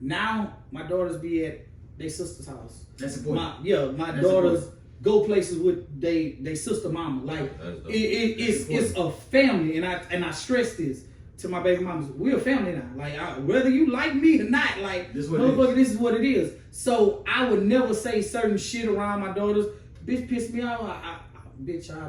now my daughters be at their sister's house. That's important. My daughters go places with they sister mama. Like, it's a family, and I stress this to my baby mamas. We're a family now. Like, whether you like me or not, like, motherfucker, this is what it is. So I would never say certain shit around my daughters. Bitch pissed me off. I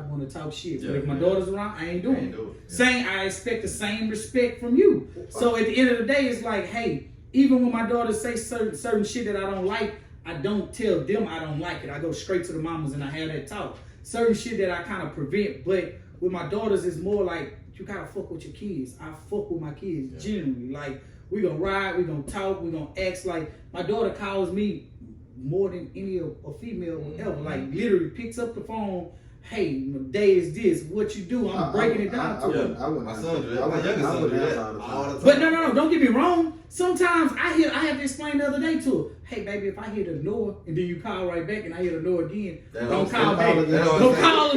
want to talk shit. But if my daughter's around, I ain't doing it. I expect the same respect from you. So at the end of the day, it's like, hey, even when my daughters say certain shit that I don't like, I don't tell them I don't like it. I go straight to the mamas and I have that talk. Certain shit that I kind of prevent. But with my daughters, it's more like, you gotta fuck with your kids. I fuck with my kids genuinely. Like, we gonna ride, we gonna talk, we gonna act. Like, my daughter calls me more than any a female would ever. Like, literally picks up the phone. hey, my day is this. What you do? I'm breaking it down to her. I wouldn't. My son do that. My youngest son do that all the time. But no, don't get me wrong. Sometimes I have to explain the other day to her. Hey, baby, if I hit the door and then you call right back and I hit the door again, don't call back. Don't call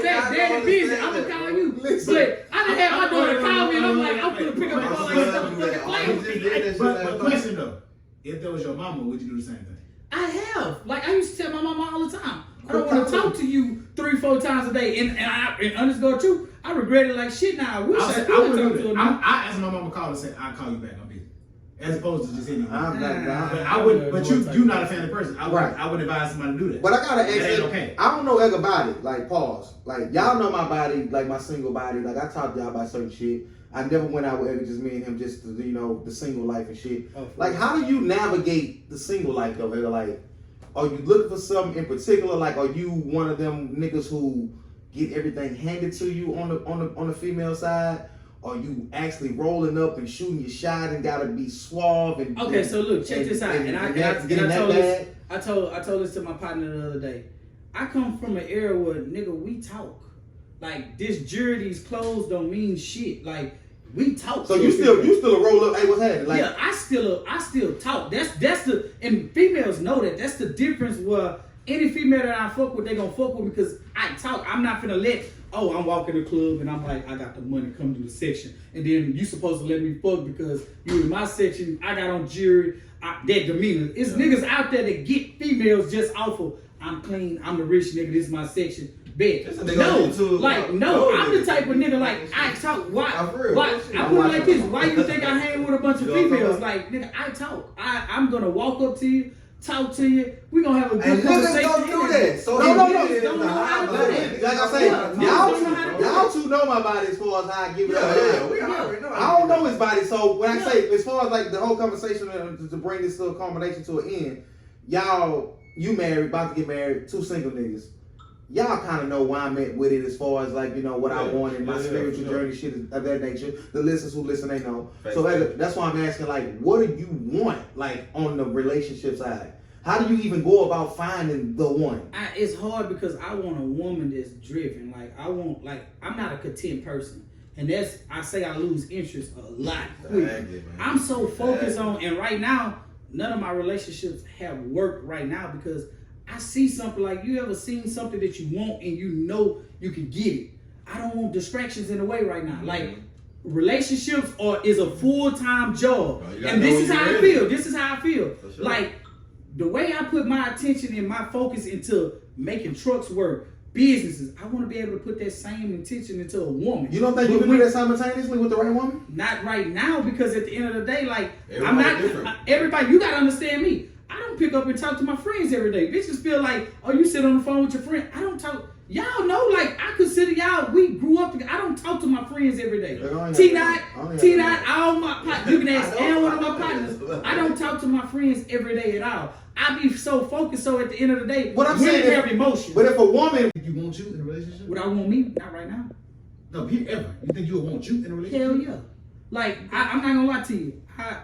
back. Daddy busy. I'm gonna call you. But I done had my daughter call me and I'm like, I'm gonna pick up the phone like But question though, if that was your mama, would you do the same thing? I have. Like I used to tell my mama all the time, I don't want to talk to you 3-4 times a day. And underscore truth, I regret it like shit now. I wish I could talk to her now. I asked my mama to call and say, I'll call you back. I'm busy. As opposed to just hitting you. But I wouldn't. But you're not a family person. I would advise somebody to do that. But I gotta ask that you, okay. I don't know everything about it. Like, pause. Like, y'all know my body, like my single body. Like, I talk to y'all about certain shit. I never went out with just me and him, just to, the single life and shit. Like, how do you navigate the single life though? Like, are you looking for something in particular? Like, are you one of them niggas who get everything handed to you on the female side? Are you actually rolling up and shooting your shot and gotta be suave and okay? So look, check this out. I told this to my partner the other day. I come from an era where nigga we talk. Like this jury, these clothes don't mean shit. Like we talk. So you still a roll up? Hey, what's happening? Like, yeah, I still talk. That's the and females know that. That's the difference. Where any female that I fuck with, they gonna fuck with me because I talk. I'm not finna let. Oh, I'm walking the club and I'm like, I got the money, come to the section. And then you supposed to let me fuck because you in my section, I got on jewelry, that demeanor. It's niggas out there that get females just off of, I'm clean, I'm the rich nigga, this is my section. Bet. No, I'm the type of nigga like, I talk. Why? I put it like this, why you think I hang with a bunch of females? Like, nigga, I talk. I'm gonna walk up to you, talk to you. We gonna have a good conversation. Don't do that. So don't know how to do that. Like I say, y'all two know my body as far as how I give it up. Yeah. I don't know his body, so when I say as far as like the whole conversation to bring this little culmination to an end, you married, about to get married, 2 single niggas. Y'all kind of know where I'm at with it as far as like, what I want in my spiritual journey, shit of that nature. The listeners who listen, they know. So that's why I'm asking, like, what do you want, like, on the relationship side? How do you even go about finding the one? It's hard because I want a woman that's driven. I'm not a content person. And I lose interest a lot. I'm so focused on, and right now, none of my relationships have worked right now because I see something like, you ever seen something that you want and you know you can get it? I don't want distractions in the way right now. Like, relationships is a full-time job. And this is how I feel. Sure. Like, the way I put my attention and my focus into making trucks work, businesses, I want to be able to put that same intention into a woman. You don't think you can do that simultaneously with the right woman? Not right now, because at the end of the day, like, everybody, you got to understand me. I don't pick up and talk to my friends every day. Bitches feel like, oh, you sit on the phone with your friend. I don't talk. Y'all know, like, I consider y'all, we grew up together. I don't talk to my friends every day. T-Dot, all my partners. You can ask any one of my partners. I don't talk to my friends every day at all. I be so focused, so at the end of the day, what I'm saying have emotion. But if a woman... You want you in a relationship? Would I want me? Not right now. No, ever. You think you would want you in a relationship? Hell yeah. Like, I'm not gonna lie to you.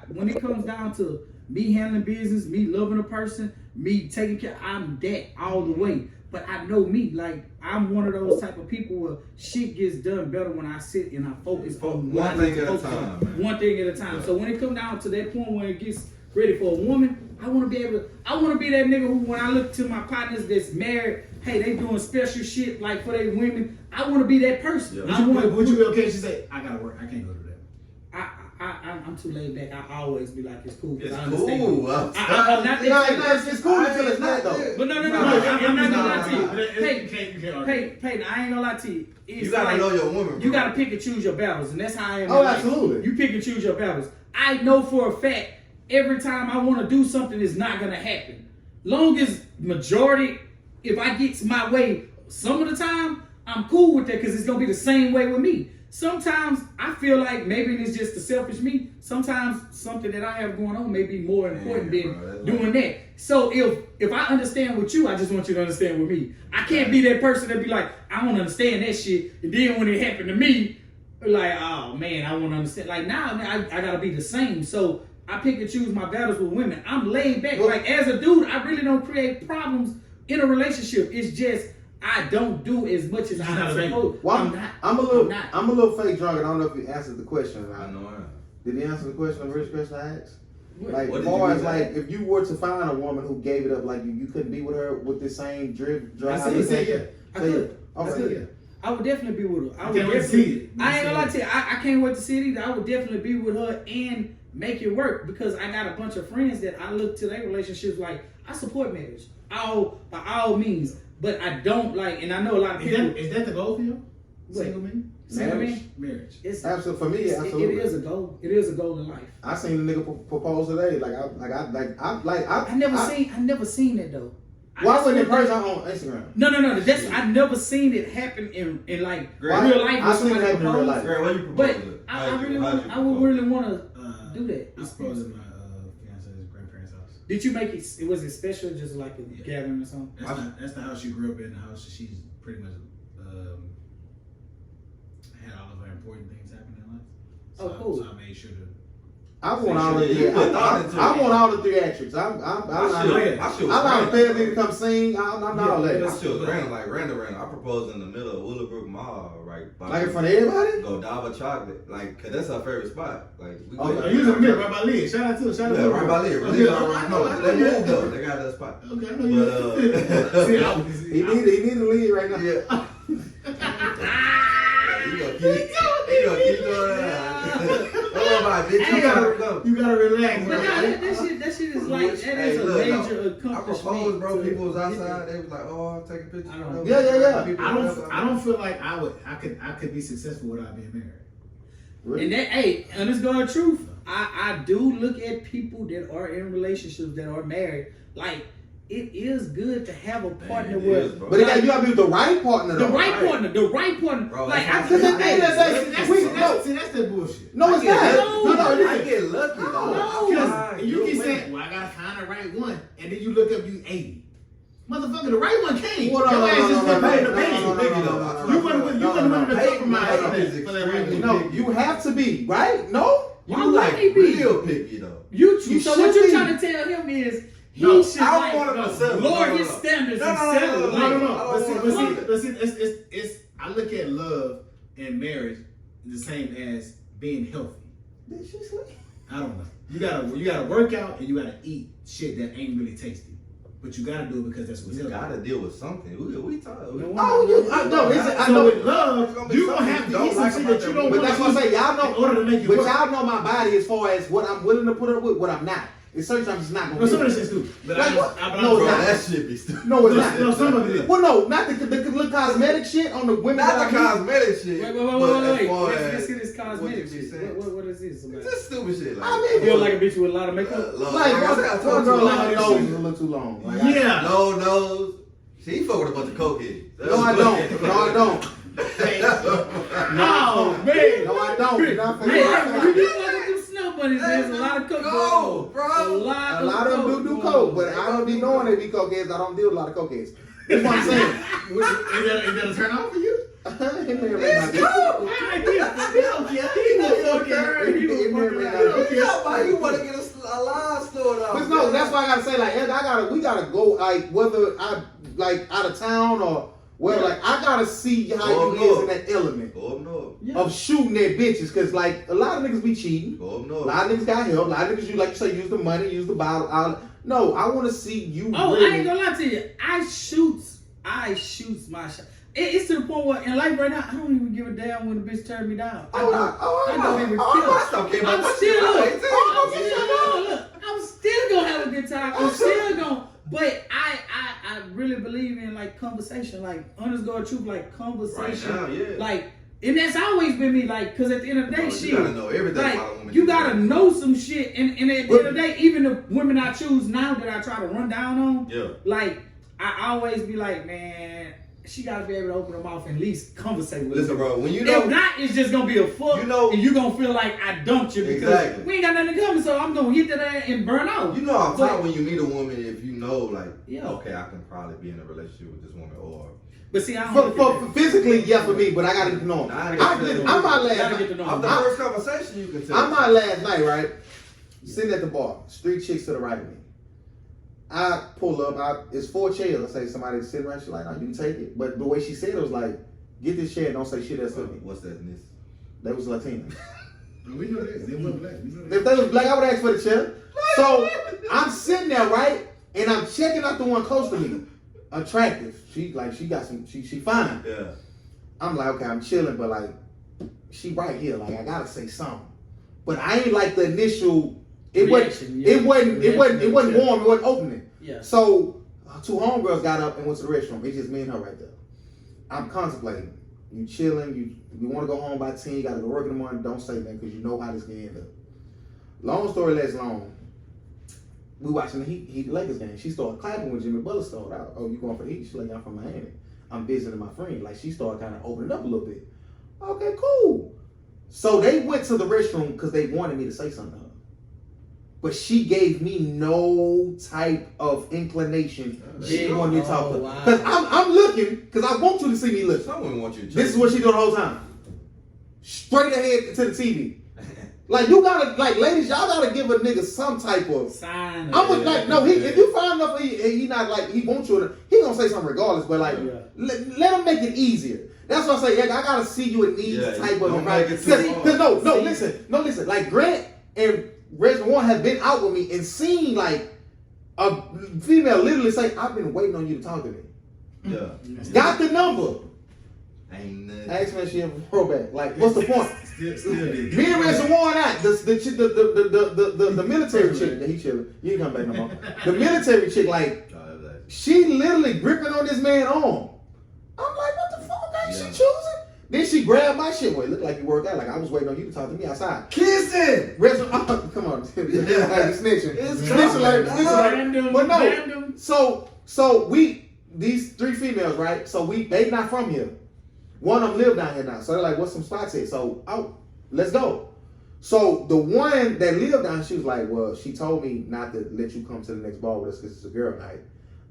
When it comes down to me handling business, me loving a person, me taking care, I'm that all the way. But I know me, like, I'm one of those type of people where shit gets done better when I sit and I focus on one thing at a time. One thing at a time. So when it comes down to that point where it gets ready for a woman, I want to be that nigga who, when I look to my partners that's married, hey, they doing special shit like for their women, I want to be that person. Yeah. Would you be okay if she say, I gotta work, I can't go to that? I'm too laid back. I always be like, it's cool. It's I understand. Cool. It's cool until it's not though. But no. I'm not gonna lie to you. Peyton, I ain't gonna lie to you. You gotta know your woman. You gotta pick and choose your battles, and that's how I am. Oh, absolutely. You pick and choose your battles. I know for a fact every time I want to do something, it's not gonna happen. Long as majority, if I get my way, some of the time I'm cool with that because it's gonna be the same way with me. Sometimes I feel like maybe it's just the selfish me. Sometimes something that I have going on may be more important than doing that. So if I understand with you, I just want you to understand with me. I can't be that person that be like, I don't understand that shit. And then when it happened to me, like, oh man, I want to understand. Like now, I gotta be the same. So I pick and choose my battles with women. I'm laid back. Like as a dude, I really don't create problems in a relationship. It's just I don't do as much as I'm supposed. Well, I'm not. I'm a little fake drunk, and I don't know if he answered the question. I know. Did he answer the question? The first question I asked. Like, What as did far you as do like, that? if you were to find a woman who gave it up, like you couldn't be with her with the same drive. I said yeah. I could. Okay. I said yeah. I would definitely be with her. I would can't wait to definitely. see it. I ain't gonna lie to you. I can't wait to see it either. I would definitely be with her and make it work because I got a bunch of friends that I look to their relationships like I support marriage, by all means. But I don't like, and I know a lot of people. Is that the goal for you? What? Single man? Single Marriage? man? Marriage. It's Absolutely, for me, it absolutely. is a goal. It is a goal in life. I seen the nigga propose today. I never seen it though. Why wasn't it person on Instagram? No. That's I never seen it happen in like Great. real life. I seen it happen in real life. Girl, what you But proposing? I would really want to do that. I suppose in my fiance's grandparents' house. Did you make it? Was it special, just like a gathering or something? That's the house she grew up in. The house she's pretty much had all of her important things happen in life. So, Oh, cool. So I made sure to. I want all the You put thought into I it. want all the theatrics. I'm not paying nigga to come sing. I'm not all that. That shit was random, like random. I proposed in the middle of Willowbrook Mall, right? by Like in front of everybody? Go Dava Chocolate, like, cause that's our favorite spot. Like, we Oh, go You was in the middle, right by Liz. Shout out to her. Shout out yeah, to right by there. Okay, I know They you. moved though. They got that spot. Okay, I know you. But See, I was- He need to lead right now. yeah. You gonna keep doing that. Don't worry about it, bitch. You gotta relax, But bro. no, that shit is like that is a major accomplishment. I proposed, bro. to People was get outside. there. They was like, "Oh, I'm taking pictures." I don't know. Yeah. I don't feel like I could be successful without being married. Really? And that, hey, honest God truth, I do look at people that are in relationships that are married. Like, it is good to have a partner with. bro. But you gotta be with the right partner though. The right partner. Bro, Like, that's I what I'm hey, That's that bullshit. No, it's get not. it. I get lucky, though. Because you keep saying, well, I gotta find the right one, and then you look up, you 80. Motherfucker, the right one came. Well, no, Your ass just been playing the no, bait. no, no. You wasn't willing to compromise Hey, for that right one. No, you have to be, right? No? You like might be. real picky, though. So what should you be. trying to tell him is he No, should I like don't want him to settle. lower No. his standards No, and no, no, settle. no, Like, No. But see, it's I look at love and marriage the same as being healthy. Did she sleep? I don't know. You gotta work out and you gotta eat shit that ain't really tasty. But you gotta do it because that's what's You healthy. gotta deal with something. We talking. Oh, I know. I So know. with love, you gonna have to eat some shit that you don't But want that's what I say. Y'all know. in order to make it But work. y'all know my body as far as what I'm willing to put up with, what I'm not. It's certain times it's not No, gonna some of be. this shit's stupid. But Like I what? but No, Bro, it's not. that shit be stupid. No, it's not. No, some of it is. Well, no, not the little cosmetic shit on the women. Not that the I meet. cosmetic shit. Wait. but as far Let's as see this cosmetic what you shit. said. What is this about? Just stupid shit. Like, I mean, Feel like a bitch with a lot of makeup. Like, one girl like her nose is a little too long. Like, Yeah. No nose. She fuck with a bunch of cokeheads. No, I don't. No, I don't. No, man. No, I don't. You're not Man, finna- you do like them snow bunnies. There's a lot of coke. Go, bro. A lot A lot of them do coke, but I don't be knowing they be cokeheads. I don't deal with a lot of cokeheads. That's what I'm saying. Is that a turn on for you? You want to get a line stored out. But no, that's why I gotta say, like, we gotta go, like, whether I like out of town or where, like, I gotta see how Go you is up in that element Go up north. of shooting at bitches, cause like a lot of niggas be cheating. Go up A north. lot of niggas got help. A lot of niggas, like you say, use the money, use the bottle. No, I want to see you. Oh, really. I ain't gonna lie to you. I shoots my shot. It's to the point where in life right now, I don't even give a damn when the bitch turn me down. I don't even care. I stopped caring about I'm that still, shit. look, I'm still gonna have a good time. I'm still gonna, but I really believe in like conversation, like honest God truth, like conversation, Right now, yeah. like, and that's always been me, like, cause at the end of the day, Bro, shit, you gotta know everything like, about a woman. you gotta know some shit, and at the end of the day, even the women I choose now that I try to run down on, Yeah. like, I always be like, man, she gotta be able to open her mouth and at least conversate with Listen, me. bro, when you know. If not, it's just gonna be a fuck, You know- and you gonna feel like I dumped you because Exactly. we ain't got nothing to come, so I'm gonna hit that ass and burn out. You know I'm But- talking when you meet a woman, if you know, like, Yeah. okay, I can probably be in a relationship with this woman, or But see, I don't For physically, yeah, for me, but I gotta get to know him. Nah, I gotta get to know I'm him. my Gotta last. get to know off him. the first conversation, you can tell. I'm my last night, right? Sitting at the bar, 3 chicks to the right of me. I pull up. It's 4 chairs. I say somebody sitting right. She's like, no, you can take it. But the way she said it was like, get this chair and don't say shit else to me. What's that? They was Latina. We know that. They weren't black. If they was black, I would ask for the chair. So I'm sitting there, right? And I'm checking out the one close to me. Attractive. She got some, she fine. Yeah. I'm like, okay, I'm chilling, but like, she right here. Like, I gotta say something. But I ain't like the initial, it wasn't warm, it wasn't opening. Yeah. So 2 homegirls got up and went to the restroom. It's just me and her right there. I'm contemplating. You chilling, you want to go home by 10, you gotta go work in the morning, don't say that because you know how this can end up. Long story less long. We watching the Heat Lakers game. She started clapping when Jimmy Butler started out. Oh, you going for the Heat? She's like, I'm from Miami. I'm visiting my friend. Like, she started kind of opening up a little bit. Okay, cool. So they went to the restroom because they wanted me to say something to her. But she gave me no type of inclination. She wanted me to talk to her. Because I'm looking, because I want you to see me look. Someone want you to This is what she doing the whole time. Straight ahead to the TV. Like, you gotta, like, ladies, y'all gotta give a nigga some type of sign. Like, no, if you find enough, he not like, he wants you to, he gonna say something regardless, but like, let him make it easier. That's what I say, I gotta see you in these type of environment. Listen, like Grant and Reggie Warren have been out with me and seen like a female literally say, I've been waiting on you to talk to me. Yeah. Got the number. Ain't nothing. Ask me if she ever wrote back. Like, what's the point? Still did. Me and Reggie Warren out. The military chick that he chilling. You ain't come back no more. The military chick, like, she literally gripping on this man's arm. I'm like, what the fuck? Like, she choosing? Then she grabbed my shit. Well, it looked like you worked out. Like, I was waiting on you to talk to me outside. Kissing! Come on. Snitching. It's snitching like random. But no. Random. So we, these 3 females, right? So they not from here. One of them live down here now. So they're like, what's some spots here? So, let's go. So the one that lived down here, she was like, well, she told me not to let you come to the next bar with us because it's a girl night.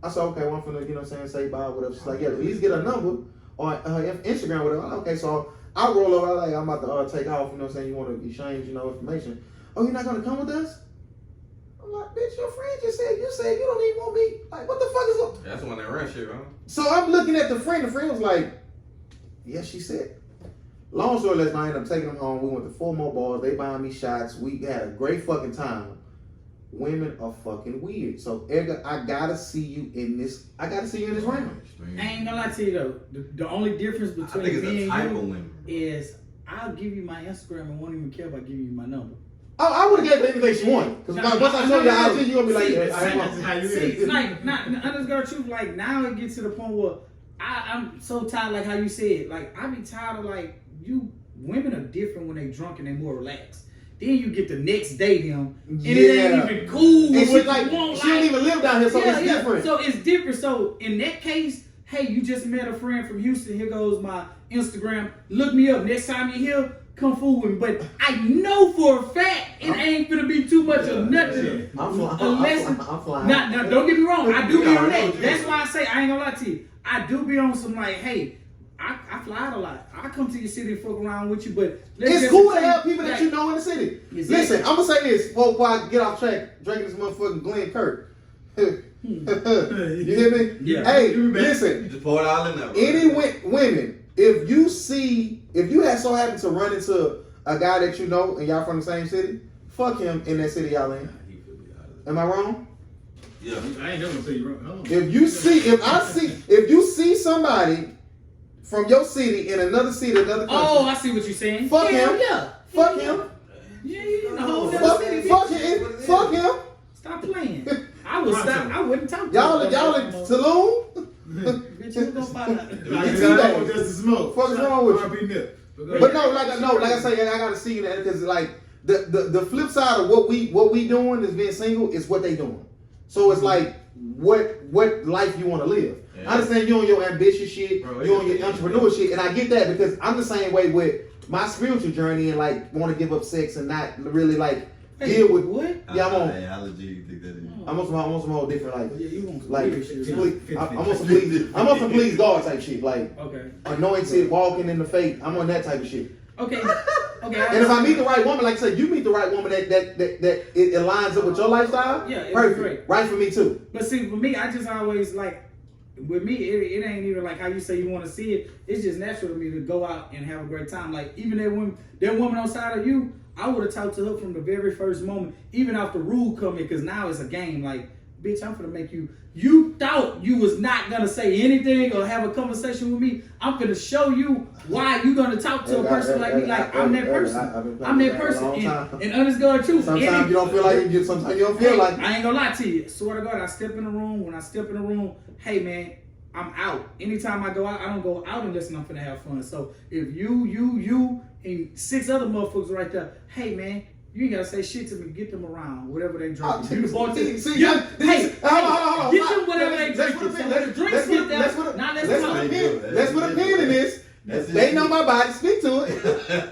I said, okay, well, I'm finna, you know what I'm saying, say bye, whatever. She's like, yeah, at least get a number or her Instagram, whatever. Okay, so I roll over, like, I'm about to take off, you know what I'm saying, you want to exchange, you know, information. Oh, you're not going to come with us? I'm like, bitch, your friend just said you don't even want me. Like, what the fuck is up? That's when they run shit, huh? So I'm looking at the friend was like, yeah, she said. Long story last night, I ended up taking them home. We went to 4 more bars. They buying me shots. We had a great fucking time. Women are fucking weird. So Edgar, I gotta see you in this. I gotta see you in this round. I ain't gonna lie to you though. The only difference between me and you is I'll give you my Instagram and won't even care about giving you my number. Oh, I would have gave her anything she wanted. Because once I show you the IG, you gonna be like, yeah, I ain't see, like, honest girl truth, like, now it gets to the point where I'm so tired, like how you said, like, I be tired of, like, women are different when they drunk and they more relaxed. Then you get the next day them, and it ain't even cool. And she like, she don't even live down here, so it's different. So it's different. So in that case, hey, you just met a friend from Houston. Here goes my Instagram. Look me up. Next time you're here, come fool with me. But I know for a fact it ain't gonna be too much of nothing. I'm flying. Now, don't get me wrong. I do be on that. That's why I say I ain't gonna lie to you. I do be on some like, hey, I fly out a lot. I come to your city and fuck around with you, but it's cool to have people that you know in the city. Listen, I'm gonna say this before I get off track, drinking this motherfucking Glen Kirk. You hear me? Yeah. Hey, listen. Just pour it all in there. Any women, if you had so happen to run into a guy that you know and y'all from the same city, fuck him in that city y'all in. Am I wrong? Yeah. I ain't never say you wrong. If you see somebody from your city in another city, another country. Oh, I see what you're saying. Fuck him. Yeah. Fuck him. Yeah, Fuck him. Stop playing. I wouldn't talk to y'all in Tulum? Bitch, you gonna find out. Just to smoke. What's wrong with you? But like I say, I gotta see you that because like the flip side of what we doing is being single is what they doing. So it's like what life you want to live. Yeah. I understand you on your ambitious shit, you on your entrepreneur shit, and I get that because I'm the same way with my spiritual journey and like want to give up sex and not really like deal with what? Yeah, I'm on. Allergy, think that is. I'm on some whole different like I'm on some please God type shit like okay. anointed walking in the faith. I'm on that type of shit. Okay. Okay. And if I meet the right woman, like I said, you meet the right woman that it aligns up with your lifestyle. Yeah, it's perfect. great. Right for me too. But see, for me, I just always like, with me, it ain't even like how you say you want to see it. It's just natural to me to go out and have a great time. Like even that woman outside of you, I would have talked to her from the very first moment, even after rule coming, because now it's a game. Like, bitch, I'm gonna make you. You thought you was not gonna say anything or have a conversation with me. I'm gonna show you why you gonna talk to a person like me. Like I'm that person. I'm that person. And honest God truth. Sometimes you don't feel like you get. Sometimes you don't feel like. I ain't gonna lie to you. Swear to God, I step in the room. When I step in the room, hey man, I'm out. Anytime I go out, I don't go out unless I'm finna have fun. So if you, and 6 other motherfuckers right there, hey man, you ain't gotta say shit to me. Get them around, whatever they drink. You the bartender. See, hey, hold on. get them whatever they drink. So the drinks get there. Now let's talk. Let's put a pin in this. They know my body. Speak to it.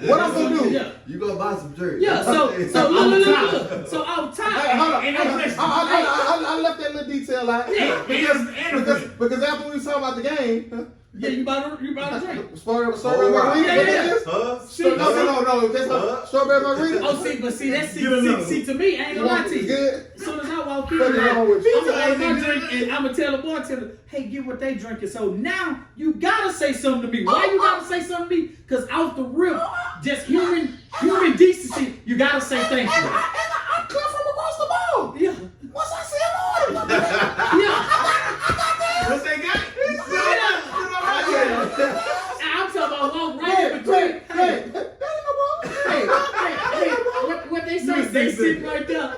What I'm gonna do? Yeah. You gonna buy some drinks. Yeah. So look. So I'm tired. I left that little detail out. Yeah. Because after we was talking about the game. Yeah, you about to drink. Strawberry margarita. Yeah. No. That's not strawberry margarita. Oh, see, that's see to me, I ain't gonna lie to you. Good. As soon as I walk in, What's wrong with you? I'm gonna order my drink and I'm gonna tell the bartender, hey, get what they drinking. So now you gotta say something to me. Why you gotta say something to me? Because out the rip, just human decency, you gotta say thank you. And I come from across the ball. Yeah. Once I see an order. Yeah. What's that guy? I'm talking about walk right in between. What they say? They sitting right there.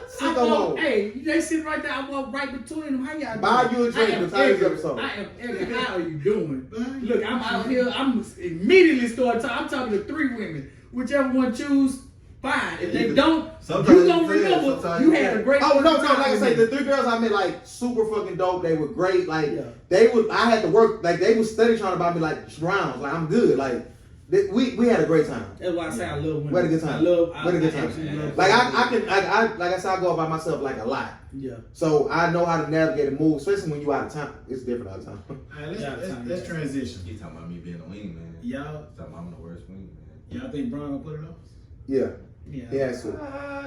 They sitting right there. I walk right between them. How y'all doing? Buy you a drink. Episode. I am Edgar. How are you doing? Look, I'm out here. I'm immediately starting talking. I'm talking to 3 women. Whichever one choose, fine. If they don't, you don't remember. You had a great. Oh no! Like I say, the 3 girls I met, like super fucking dope. They were great. Like they would. I had to work. Like they was steady trying to buy me like rounds. Like I'm good. Like we had a great time. That's why I say I love women. We had a good time. I had a good time. Like I said, I go about myself like a lot. Yeah. So I know how to navigate and move, especially when you out of town. It's different out of town. All right, let's transition. You talking about me being a wing man? Y'all talking about I'm the worst wing man? Y'all think Brung gonna put it off? Yeah. Yeah.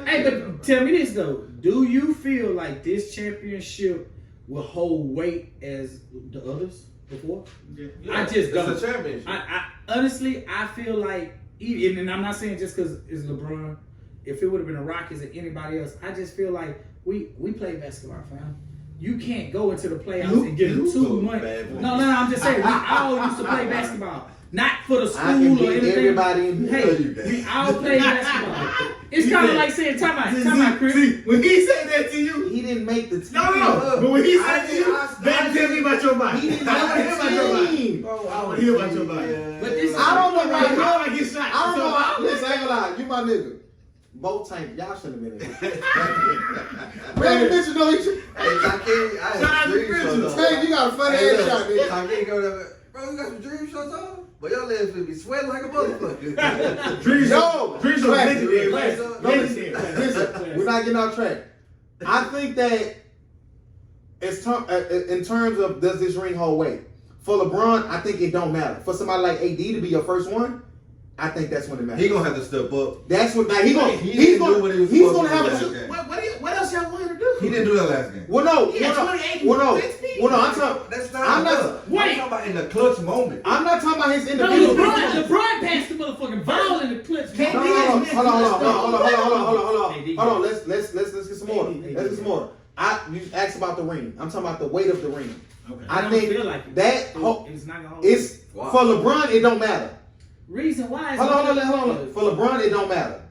Hey, but tell me this though: do you feel like this championship will hold weight as the others before? Yeah. I just don't. It's a championship. I honestly, I feel like, even, and I'm not saying just because it's LeBron. If it would have been the Rockets or anybody else, I just feel like we play basketball, fam. You can't go into the playoffs and get too much. No, I'm just saying we all used to play basketball. Not for the school or anything. Everybody in we all play basketball. It's kind of like saying, time out, Chris. See, when he said that to you, he didn't make the team. No. But when he said to you, then tell me about your body. He didn't I want to hear make about the your team. body. I want to hear about your body. But this, I don't know right now. I get shot. I don't know. Listen, I ain't gonna lie. You my nigga. Both tank. Y'all shouldn't have been in it. Man, bitch, you know each other. Hey, I had dream shots on. Tank, you got a funny ass shot, nigga. I can't go there. Bro, you got some dream shots on? But your legs will be sweating like a motherfucker. Dreams Listen, we're not getting off track. I think that in terms of does this ring hold weight? For LeBron, I think it don't matter. For somebody like AD to be your first one, I think that's when it matters. He gonna have to step up. That's what he's gonna have a. What else y'all want him to do? He didn't do that last game. Well, no. I'm talking. That's not. I'm talking about in the clutch moment. I'm not talking about his no, individual. LeBron passed the motherfucking ball in the clutch. Hold on. Let's get some more. Let's get some more. You asked about the ring. I'm talking about the weight of the ring. Okay. I think feel like that it's not gonna hold. It's for LeBron. It don't matter. Reason why is hold on. For LeBron, it don't matter.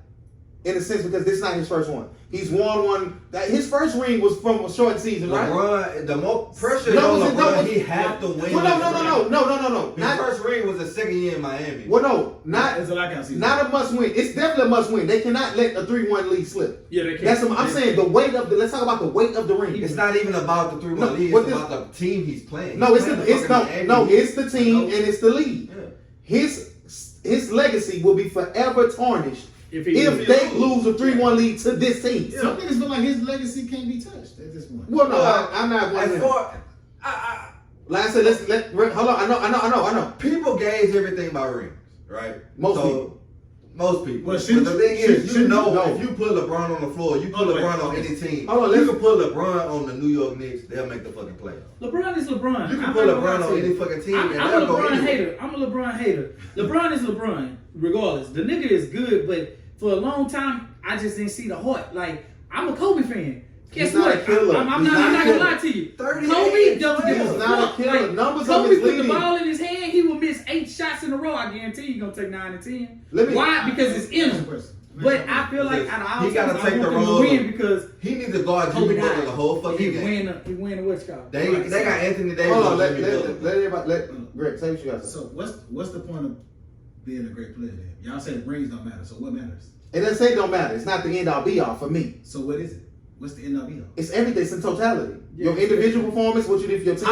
In a sense, because this is not his first one. He's won one. His first ring was from a short season, right? LeBron, the more pressure on LeBron, he had to win. No. His first ring was the second year in Miami. Well, no, not it's a lockout season. Not a must win. It's definitely a must win. They cannot let a 3-1 lead slip. Yeah, they can't. I'm saying the weight of the. Let's talk about the weight of the ring. It's not even about the 3-1 lead. It's about the team he's playing. No, it's the team and it's the lead. Yeah. His legacy will be forever tarnished if they lose a 3-1 lead to this team. Yeah. Some niggas feel like his legacy can't be touched at this point. Well, no, I'm not going to. Like I said, hold on. I know. People gauge everything by rings, right? Most people. Most people. Well, But the thing is, you know, no. if you put LeBron on the floor, you put LeBron on any team. Hold on, you let's- can put LeBron on the New York Knicks, they'll make the fucking playoffs. LeBron is LeBron. You can I'm put not gonna LeBron lie on to you. any fucking team, and I'm they'll a go LeBron anywhere. hater. I'm a LeBron hater. LeBron is LeBron, regardless. The nigga is good, but for a long time, I just didn't see the heart. Like, I'm a Kobe fan. Guess He's not what? a killer. I'm He's not not a gonna killer. lie to you. 38 Kobe don't give players. a He's not a fuck. killer. Like, Numbers are Kobe put the misleading. ball in his hand, he will miss 8 shots in a row. I guarantee you gonna take 9 and 10. Let me- Why? Because it's in him. But I feel like out of all He gotta teams, take I the want them to role. win because He needs to guard Kobe Jimmy Butler died. the whole fucking He game. win the what's called. They got Anthony Davis. Hold on, and let Jimmy Butler. everybody, Greg, say what you got to say. So what's the point of being a great player then? Y'all say the rings don't matter, so what matters? It doesn't say it don't matter. It's not the end all be all for me. So what is it? What's the end all be all? It's everything. It's in totality. Yeah. Your individual performance, what you did for your team,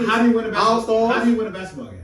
How do you win a basketball? All-Stars. How do you win a basketball game?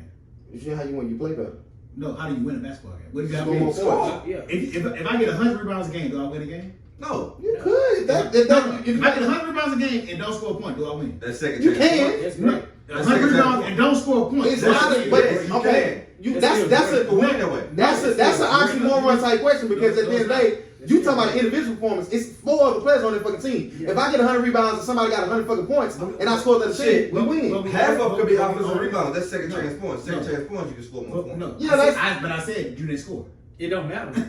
You see how you win? You play better. No, how do you win a basketball game? What do you got to Score more do? points. Yeah. If I get 100 rebounds a game, do I win a game? No, You could. If I get 100 rebounds a game and don't score a point, do I win? that's second You chance. can. point. That's No. great. 100 rebounds and don't score a point. It's That's not. it. But Yes, you okay. You that's That's that's good. a Win that way. that's an oxymoron type question because at the end of the day, you talking about individual performance. It's 4 other players on that fucking team. Yeah. If I get 100 rebounds and somebody got 100 fucking points and I score that shit, we win. Half of them could be offensive rebounds. That's second chance points. Second No. chance points, you can score more points. No, Yeah, that's- but I said you didn't score. It don't matter. Yeah,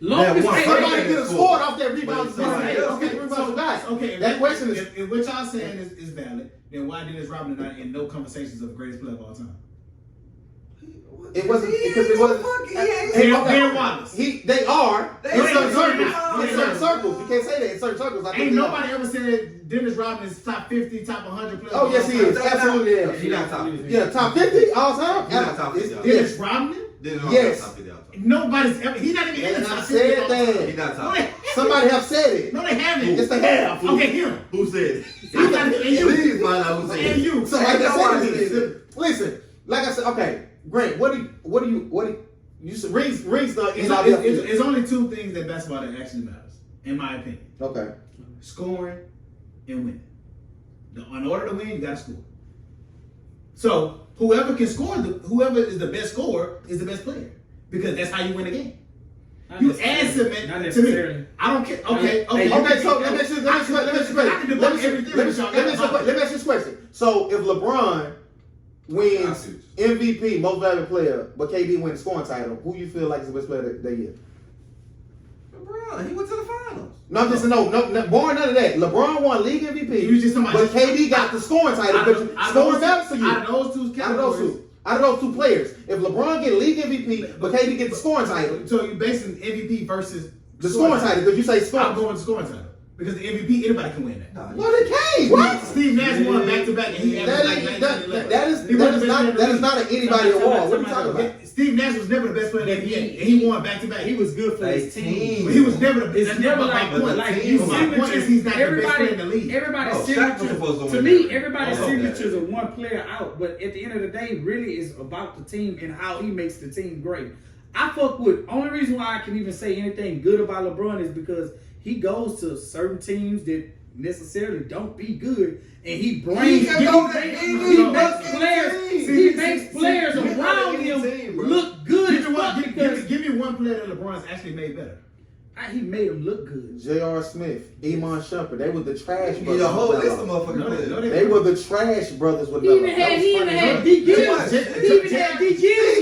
Long as one hey, first Somebody game could have score. scored off that rebound. But somebody Hey, else okay, did. rebounds are nice. Okay, if That question is if what y'all saying is valid, then why Dennis Rodman not in no conversations of the greatest player of all time? it wasn't because it wasn't. Ben Wallace. They are They in ain't certain really circles. not. In certain circles, you can't say that in certain circles. I think Ain't they nobody are. ever said Dennis Rodman is top 50, top 100 players. Oh yes, he is. Absolutely, He is. not top 50. Yeah, top 50 all time. He's not top 50 all time. Dennis Yes. Rodman? Yes. Top 50 all time. Nobody's ever. He's not even in the And top I 50 said all time. He that. not No, top they 50. haven't. Somebody have said it. No, they haven't. Yes, they have. Okay, him. Who said it? I got it. And you. Please find out who said And it. you. Somebody Ain't that nobody said said it. Listen, like I said, okay, Grant, what do you said rings the It's only 2 things that basketball that actually matters, in my opinion. Okay. Scoring and winning. In order to win, you gotta score. So whoever can score, whoever is the best scorer is the best player. Because that's how you win a game. Not You necessarily. answer Not me to necessarily. me. I don't care. Okay, Hey, Okay, so let me ask you I can debunk everything that y'all got. let me ask you this question. So if LeBron wins MVP, most valuable player, but KD wins the scoring title, who you feel like is the best player that year? LeBron, he went to the finals. No, I'm just no, born none of that. LeBron won league MVP, You just talking about but KD got the scoring title. But scoring matters to you. Out of those two categories. Out of those two players, if LeBron get league MVP, but KD get the scoring title, So you're basing MVP versus the scoring title, because you say I'm scoring. going with the scoring title. Because the MVP, anybody can win that. No, they can't. What? Steve Nash won back to back and he averaged like 19 That is not an anybody award. What are you talking about? Steve Nash was never the best player in the NBA, and he won back to back. He was good for his team. But he was never the best. It's That's never not like my point. like team. his My point is he's not the best player in the league. Everybody's Oh, Shaq was supposed to signatures. To win me, that. everybody's I love that. signatures are one player out. But at the end of the day, really is about the team and how he makes the team great. I fuck with. Only reason why I can even say anything good about LeBron is because he goes to certain teams that necessarily don't be good, and he brings. He makes players around him look good as fuck because Give me one player that LeBron's actually made better. he made them look good. J.R. Smith, Iman Shumpert, they were the trash Need brothers. a whole list of No, motherfucking players. They were the trash brothers with He even had D Gibbs. He even had D Gibbs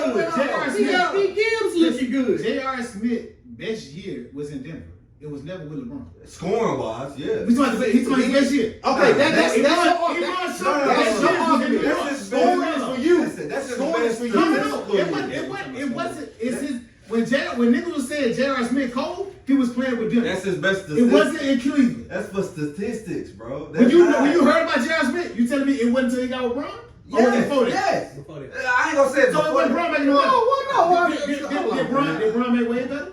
looking good. He got D Gibbs looking good. J.R. Smith best year was in Denver. It was never with LeBron. Scoring wise, yeah. He's talking his best year. Okay, that's your That's argument. That's his Scoring best. is for you. Listen, that's his Scoring is best. for you. No. It wasn't. It's his. When niggas was saying J.R. Smith cold, he was playing with Denver. That's his best It statistics. wasn't in Cleveland. That's for statistics, bro. When you heard about J.R. Smith, you telling me it wasn't until he got with Bron? Or was it before that? Yes. Before that. I ain't gonna say it So it before wasn't that. Bron making no No, Did Bron make way better?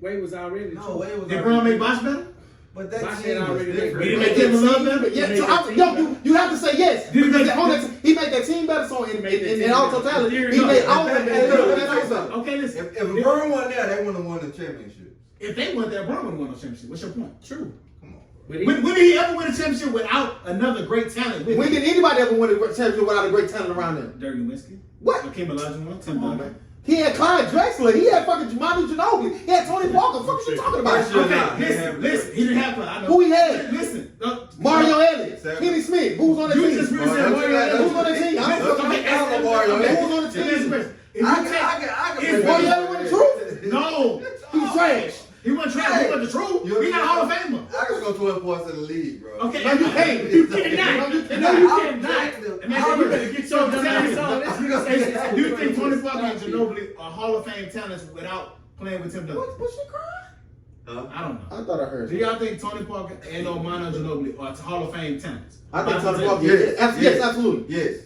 Wade was already. No, Wade was Did Bron make Bosh better? But that Bosh team had was already different. made- He Make made Kevin that Love team better? better. Yeah, He so made that team you have to say yes. Did he Because make that- he made that team better. So He made that in team all better. totality, he No, made all that- of that- it. that- Okay, listen. If LeBron won there, they wouldn't have won the championship. If they went there, Bron would have won a championship. What's your point? True. Come on. But he, When did he ever win a championship without another great talent with When him? did anybody ever win a championship without a great talent around them? Dirty Whiskey. What? Hakeem Olajuwon, Tim Come on, Duncan. man. He had Clyde Drexler. He had fucking Manu Ginobili. He had Tony Parker. What you talking about? Okay, listen. He didn't have Clyde. I know. Who he had? Listen. Mario Elliott. Kenny Smith. Who was on the team? You just really said Mario Elliott. Who was on the team? Who was on the team? Is Mario Elliott with the truth? No. He was trash. He wasn't trash. He wasn't the truth. He not a Hall of Famer. I can go 12 points in the league, bro. Okay. No, you can't. You cannot. No, you cannot. You better get your dumb. Do you think Tony Parker and Ginobili are Hall of Fame talents without playing with Tim Duncan? What's your crime? I don't know. I thought I heard. Do y'all think Tony Parker and Manu Ginobili are Hall of Fame talents? I think Tony Parker. Yes, absolutely. Yes.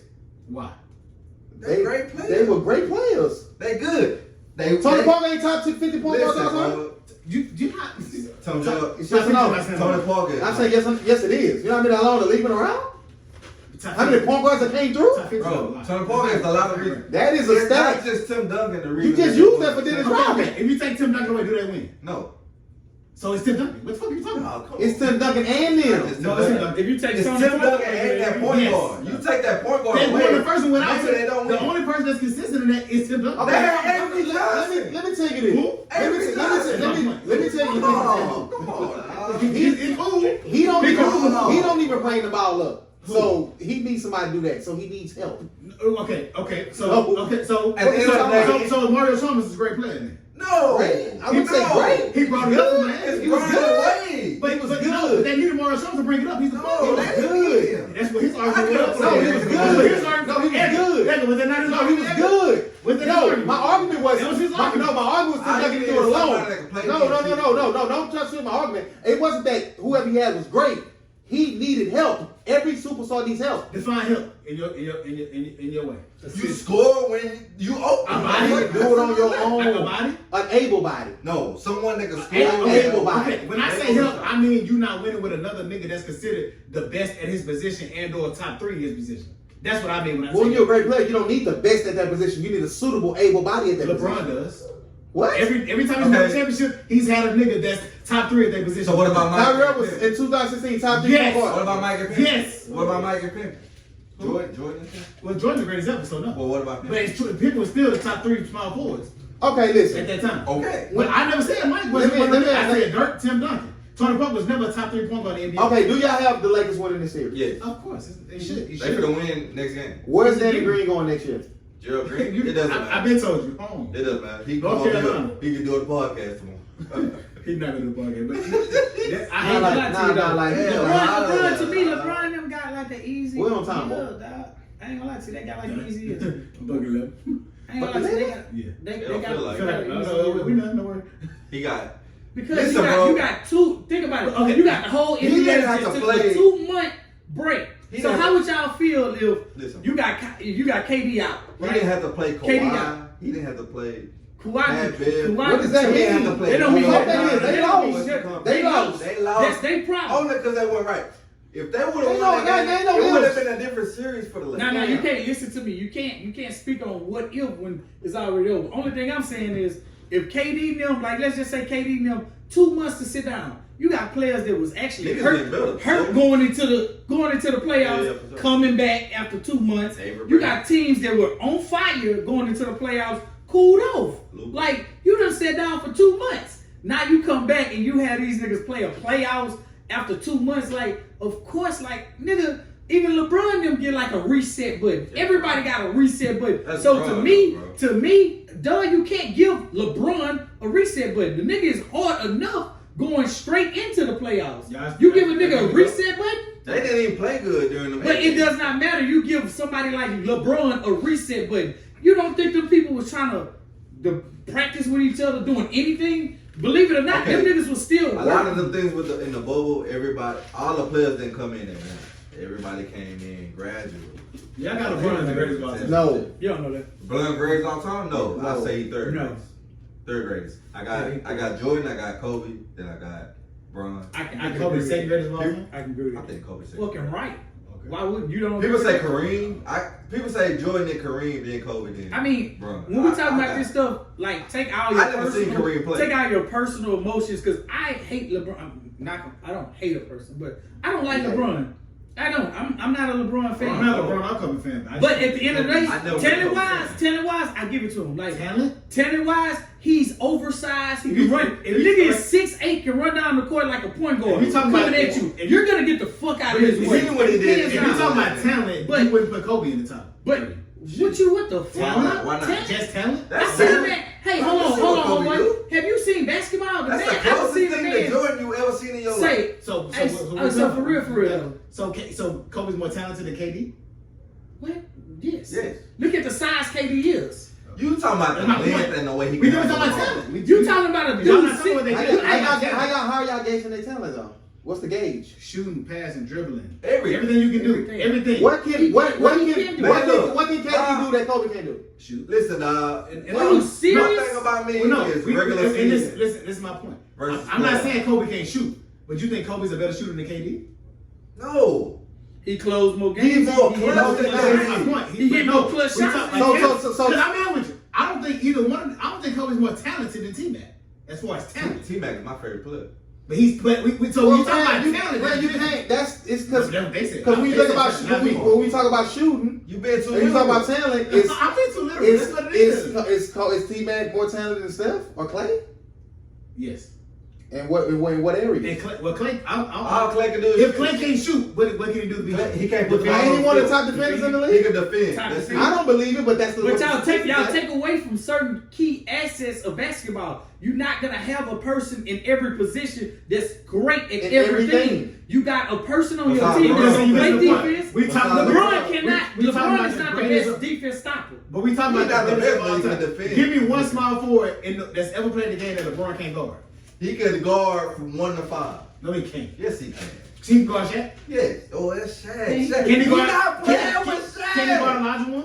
Why? They great players. They were great players. They good. Tony Parker ain't top 50 point guard all time. You not. It's yes or no. Tony Parker. I say yes it is. You know how many how long they're leaving around? How many point guards that came through? Bro, Tony Parker is a lot of reasons. That is a stat. Not just Tim Duncan the reason. You just used that for Dennis Rodman. If you take Tim Duncan away, do they win? No. So it's Tim Duncan. What the fuck are you talking about? It's Tim Duncan and them. No, it's Tim Duncan. If you take It's Tony Tim Parker, Duncan and that point guard. You take that point guard They away. won the first one without Maybe they don't the win. only person that's consistent in that is Tim Duncan. Okay, let me tell you this. Who? Let me tell you Oh, come on. He don't even bring the ball up. So he needs somebody to do that. So he needs help. Okay. So At the end of the day- so Mario Chalmers is a great player then. No. Great. I would say great. He brought it up, man. He was good. But He was no, good. they needed Mario Chalmers to bring it up. He's the No, player. they good. That's what his argument was. No, he was good. No, he was good. Was that not his No, he was good. Was that No, his my argument was That was his my argument. argument was Tim Duncan to do it alone. No, don't trust me. My argument. It wasn't that whoever he had was great. He needed help. Every superstar needs help. Define help in your way. You score when you open. A body? You do it on your Like a own. body? An able body. No, someone that can Able score. body. Okay, when I say help, I mean you not winning with another nigga that's considered the best at his position and or top 3 in his position. That's what I mean when I say When you're a great player, you don't need the best at that position. You need a suitable able body at that LeBron position. does. What? Every time he's won a championship, he's had a nigga that's top 3 at their position. So what about Kyrie Mike? was in 2016 top 3 Yes. point What guard. about Mike and Pippen? Yes. What about Mike and Pippen? Jordan? Well, Jordan's the greatest ever, so no. Well, what about But Pippen? it's true. Pippen was still the top 3 small forwards Okay, at listen. that time. Okay. But I never said Mike was Let me- I said Dirk, Tim Duncan. Tony Parker was never a top 3 point guard in the NBA. Okay, do y'all have the Lakers winning this series? Yes. Of course, it should. They could win next game. Where's Danny Green going next year? Gerald Green. It doesn't matter. I've been told you. Home. It doesn't matter. He can North come up Carolina. here. He can do a podcast tomorrow. He's not gonna do a ball game, but I hate Nah, that. LeBron to me, LeBron them got like the easy. We're on time, deal, boy. dog. I ain't gonna lie to you, they got like the easy. I ain't Bucket lip. gonna lie to you, they got. Yeah. They don't got. feel like they got it. the easy. We know, no worry. He got. Because Listen, you got two. Think about it. Okay. You got the whole He NBA didn't have just to took play. a 2-month break. He So didn't how have would y'all feel if Listen. you got KD out? He Right? didn't have to play KD Kawhi. got- He didn't have to play. Kawhi. What does that He didn't have mean? to play. They don't mean No, that. that is, they lost. They lost. They lost. That's their problem. Only because they weren't right. If they would have They won know- that they game, know it would have this. been a different series for the Lakers. No, you can't listen to me. You can't speak on what if when it's already over. Only thing I'm saying is if KD them, like let's just say KD them 2 months to sit down. You got players that was actually Niggas getting better. hurt going into the playoffs, Yeah, for sure. coming back after 2 months. Avery You Bradley. got teams that were on fire going into the playoffs, cooled off. Luka. Like you done sat down for 2 months. Now you come back and you have these niggas play a playoffs after 2 months. Like, of course, like nigga, even LeBron them get like a reset button. Everybody got a reset button. That's So LeBron, to me, dog, you can't give LeBron a reset button. The nigga is hard enough going straight into the playoffs. You give a nigga a reset button? They didn't even play good during the But it does not matter. You give somebody like LeBron a reset button. You don't think them people was trying to practice with each other, doing anything? Believe it or not, Okay. them niggas was still A lot of them things in the bubble, all the players didn't come in at once. Everybody came in gradually. Yeah, I got LeBron as the greatest of all time. No. You don't know that. LeBron greatest all time? No, I No. say he third No. greatest. Third greatest. I got Jordan, I got Kobe, then I got Bron. I I can Kobe agree with second that. greatest of all time. I can agree with I that. think Kobe said. Fucking right. Okay. Why wouldn't you don't? People say Kareem. People say Jordan and Kareem, then Kobe, then I mean, Bron. when we talking I about got this it. stuff, like take all your I never seen Kareem play. take out your personal emotions because I hate LeBron. I don't hate a person, but I don't like LeBron. I don't. I'm not a LeBron fan. I'm not a LeBron. I'm a Kobe fan. But at the end of the day, I never talent wise, I give it to him. Like Talent wise, he's oversized. He If can you- run. if The you- nigga is 6'8", can run down the court like a point guard. If you talking coming about- at you, if- you're gonna get the fuck out of his you way. see what he did? Hands If down. you're talking about talent, But- you wouldn't put Kobe in the top. But what the fuck? Talent? Why not? Talent? Just talent? I That's said, talent. man, hey, I hold on, see what Kobe boy. do. Have you seen basketball? The That's man, the I've closest seen the thing man to Jordan you ever seen in your life. say, So hey, so for real. So Kobe's more talented than KD? What? Yes. Yes. Look at the size KD is. You talking about That's my the length point. and the way he We can never run talking the about ball. talent. You talking about a Y'all dude not saying what they six- do. How y'all gauging their talent though? What's the gauge? Shooting, passing, dribbling. Everything. Everything you can do. Everything. Everything. What can KD Look. do that Kobe can't do? Shoot. Listen, Are you serious? One thing about me Well, no, is we- regular and this, season. listen, this is my point. versus I'm not scoring. saying Kobe can't shoot, but you think Kobe's a better shooter than KD? No. He closed more He's games. more He clutch hit than more KD. That's my point. He hit more clutch we shots talk- than like, KD. So- Cause I'm in with you. I don't think either one. I don't think Kobe's more talented than T-Mac as far as talent. T-Mac is my favorite player. But he's so when you talk about talent, man, you can't. It's because That's what they said. when we They look said about that, not me. when we talk about shooting, You been too and you talk literal. about talent, it's I'm being too literal. That's what it is. is T-Mac more talented than Steph or Clay? Yes. And what area? And Clay, well, Clay, All Clay can do is if Clay can't shoot, what can he do to be? He can't put the ball Ain't he on one of the field. top defenders in the He league? can defend. Top That's it. defender. I don't believe it, but that's the. But y'all take away from certain key assets of basketball. You're not gonna have a person in every position that's great at In everything. everything. You got a person on That's your how team LeBron that's is. play That's the point. defense. We talking about LeBron cannot. we talking LeBron about is the not the greatest best defense stopper. But we talking He's about not the best, of all but he can time. defend. Give me one small forward that's ever played the game that LeBron can't guard. He can guard from 1 to 5. No, he can't. Yes, he can. He can guard Shaq. Yes. Oh, that's Shaq. Can Shaq. he guard? not playing with Shaq. Can he guard Elijah One?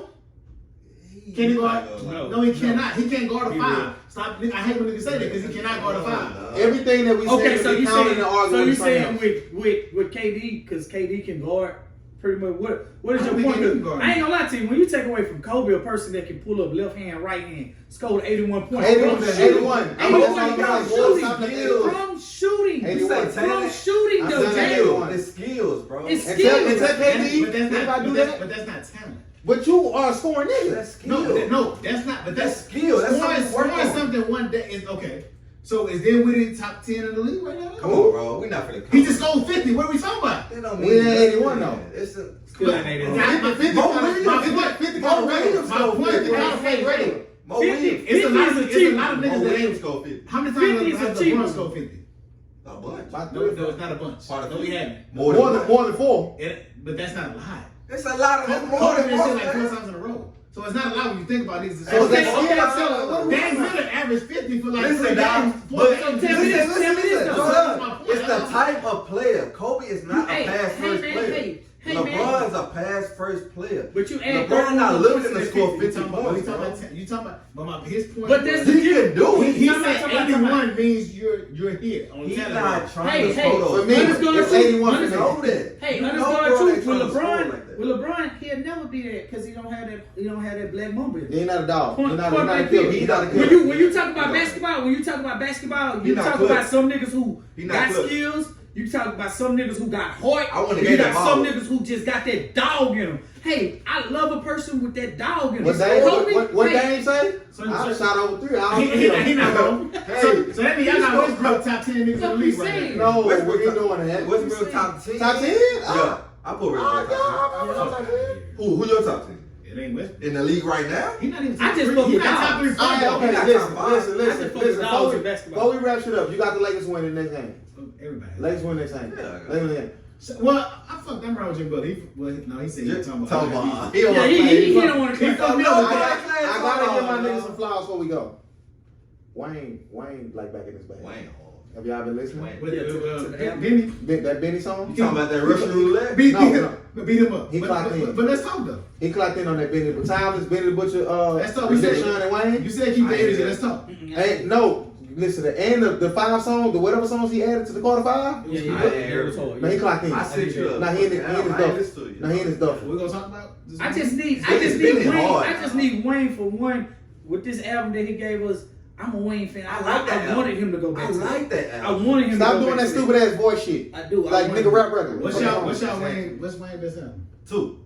Can he guard? No, he cannot. He can't guard a He five. will. Stop. I hate when niggas say that because he cannot guard a five. Everything that we Okay, said so we you counted saying in the argument. so you with something saying else. with KD because KD can guard pretty much what is I your don't think point? he can guard. I ain't gonna lie to you. When you take away from Kobe, a person that can pull up left hand, right hand, scored 81 points. 81. From 81. I mean, That's from all I'm saying. shooting. Stop the skills. From shooting. 81. From shooting, I'm though, saying damn. 81. It's skills, bro. It's And skills. tell KD, But that's if I not. do But that, that's not talent. but you are scoring niggas. That's skill. No, that's not. But that's skill. That's scoring, something to work scoring on. something one day is okay. So is then we in top 10 in the league right now? Come on, bro. We not finna. He just scored 50. What are we talking about? That don't We mean ain't nothing. 81 though. It's a. Still ain't 81. My 50 Mo kind of- Williams- 50 Mo kind of Williams regular. My go point is 50. the kind of fake regular. Mo 50. Williams. It's a lot of is it's a lot of Mo niggas that Williams ain't. go 50. How many 50 times is has achievable. LeBron scored 50? A bunch. About No, three. it's not a bunch. Part of No, we it. haven't. More More than 4. But that's not a lot. It's a lot of them. More Kobe than been one. shit like 4 times in a row. So it's not a lot when you think about these. So Okay, that's okay, skill. Dame Miller averaged 50 for like Listen, 3 dog, games. but Four so games. tell me this, tell me this, though. Jordan, it's the type of player. Kobe is not a Hey, pass hey, first man, player. hey, LeBron's a pass first player. But you add LeBron not 31 looking points to to score 50. 50 points. bro. You talking about, but his point. But that's was- the He can do he, it. he Talking said about- 81 means you're here on He's talent. not trying Hey, to hey, score for those me, points. it's gonna it's shoot. 81 You for know me. that. Hey, You know underscore LeBron truth ain't with trying to score LeBron. like that. With LeBron, he'll never be that because he don't have that black mamba. in him. He ain't not a dog. Point- He's not point a blank killer. period. He's not a When killer. you talk about basketball, He you not talk clutch. about some niggas who He not got clutch. skills. You talk about some niggas who got heart. I wanna and get you that got some ball. niggas who just got that dog in them. Hey, I love a person with that dog in them. What Dame, Kobe, what hey, Dame say? So- I shot over 3. I He don't not wrong. Hey, So that means y'all got Westbrook top 10 niggas in the What league you right saying? now. No, Westbrook we ain't top- doing that. Westbrook top 10? Top 10? Yeah. I put Westbrook top 10. top 10. Who your top 10? It ain't Westbrook. In the league right now? He not even I top just 3. fuck He with not top dogs. 3 All right, football. okay, He not listen. top 5. dogs in basketball. Before we wrap shit up, you got the Lakers winning next game. Everybody. Lakers win next game. Yeah, I got it. Lakers win next game. Well, I fucked them around with Jim Butler. He said he was talking about. He don't Yeah, wanna he play. don't want to He click fucked up. me No, up. I I gotta give my no. niggas some flowers before we go. Wayne, like back in his bag. Wayne. Have y'all been listening? Wayne. With, Yeah, to the album. Benny. That Benny song? You talking about that Russian roulette? Beat No. him up. He clocked in. But let's talk though. He clocked in on that Benny. But Timeless, Benny the Butcher, Let's talk. We said Sean and Wayne. You said keep I the ain't energy. hear Let's talk. Hey, no, listen, and the 5 songs, the whatever songs he added to the quarter 5, Yeah, I ain't heard it was hard. man, he clocked in. I sent you up. Now he in his Damn, I ain't duffel. listened to you. Now he in his duffel. We're gonna talk about. I just need It's been Wayne. hard. I just need Wayne for one with this album that he gave us. I'm a Wayne fan. I like that I wanted him to go back. I like that I album. wanted him Stop to go doing back that to stupid ass voice shit. I do. Like nigga rap regular. What's Wayne best album? 2.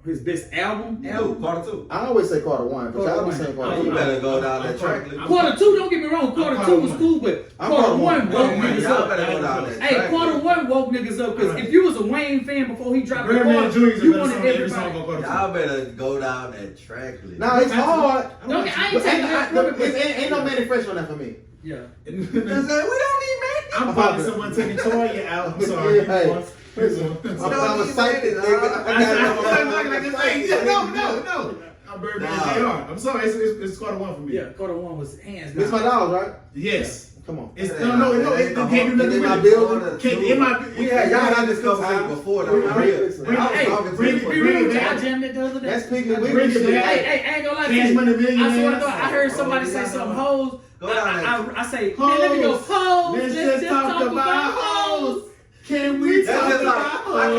His best album? Carter 2. I always say Carter 1, but y'all be saying Carter You 2. better go down that track list. Quarter 2, don't get me wrong. Quarter 2 was cool, but Quarter 1 woke niggas Y'all better up. go down that Hey, track Quarter list. 1 woke niggas up because if you was a Wayne fan before he dropped the Birdman ball, Jr. is you a better wanted song every song everybody. on Quarter 2. Y'all better go down that track list. Now it's hard. No, I ain't But taking that from it, but ain't no Manny Fresh on that for me. yeah. We don't need Manny. I'm probably someone taking Toya out. I'm sorry. Hey. Listen. I'm excited, nigga. No. I'm Birdman JR. I'm sorry. It's Quarter 1 for me. Yeah, Quarter 1 was hands down. This my dogs, right? Yes. Come on. It's, no. It can't do nothing in my with building. Y'all had this conversation before though. Hey, be real with you. I jammed it the other day. That's picking Bring with it shit. back. Hey, I ain't gonna lie to Cash you. Money Millionaires. I swear to God, I heard somebody say something hoes. Go down there. I say, man, let me go hoes. Let's just talk about hoes. Can we That's talk just like about I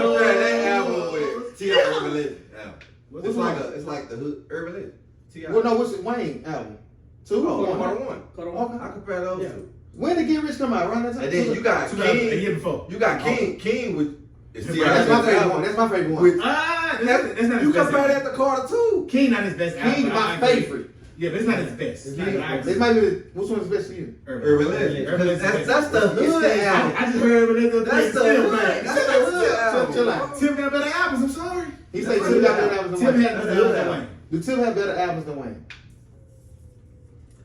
hoes? compare that album with T.I. Urban Legend album. What's It's the like one? it's like the hood Urban Legend. T.I. Well, no, what's the Wayne album? 2 Oh, or 1? Quarter 1. Quarter 1. Okay. I compare those Yeah. two. When did Get Rich come out? Around that time? And then you got 2000, a year King. before. You got King. King with it's T.I. That's my favorite album. one. That's my favorite one. With- That's not You his best. compare that to Carter 2. King not his best album. King, but I my agree. favorite. Yeah, but it's not his best. It's not his This might be which one's best for you? Urban Legend. Urban Legend. That's the hood album. I just heard Urban Legend. That's the Still, hood. man. That's the hood album. Chill out. Tim got better albums. I'm sorry. He said Tim got better albums than Tim Wayne. had better albums than Wayne. Do Tim have better albums than Wayne?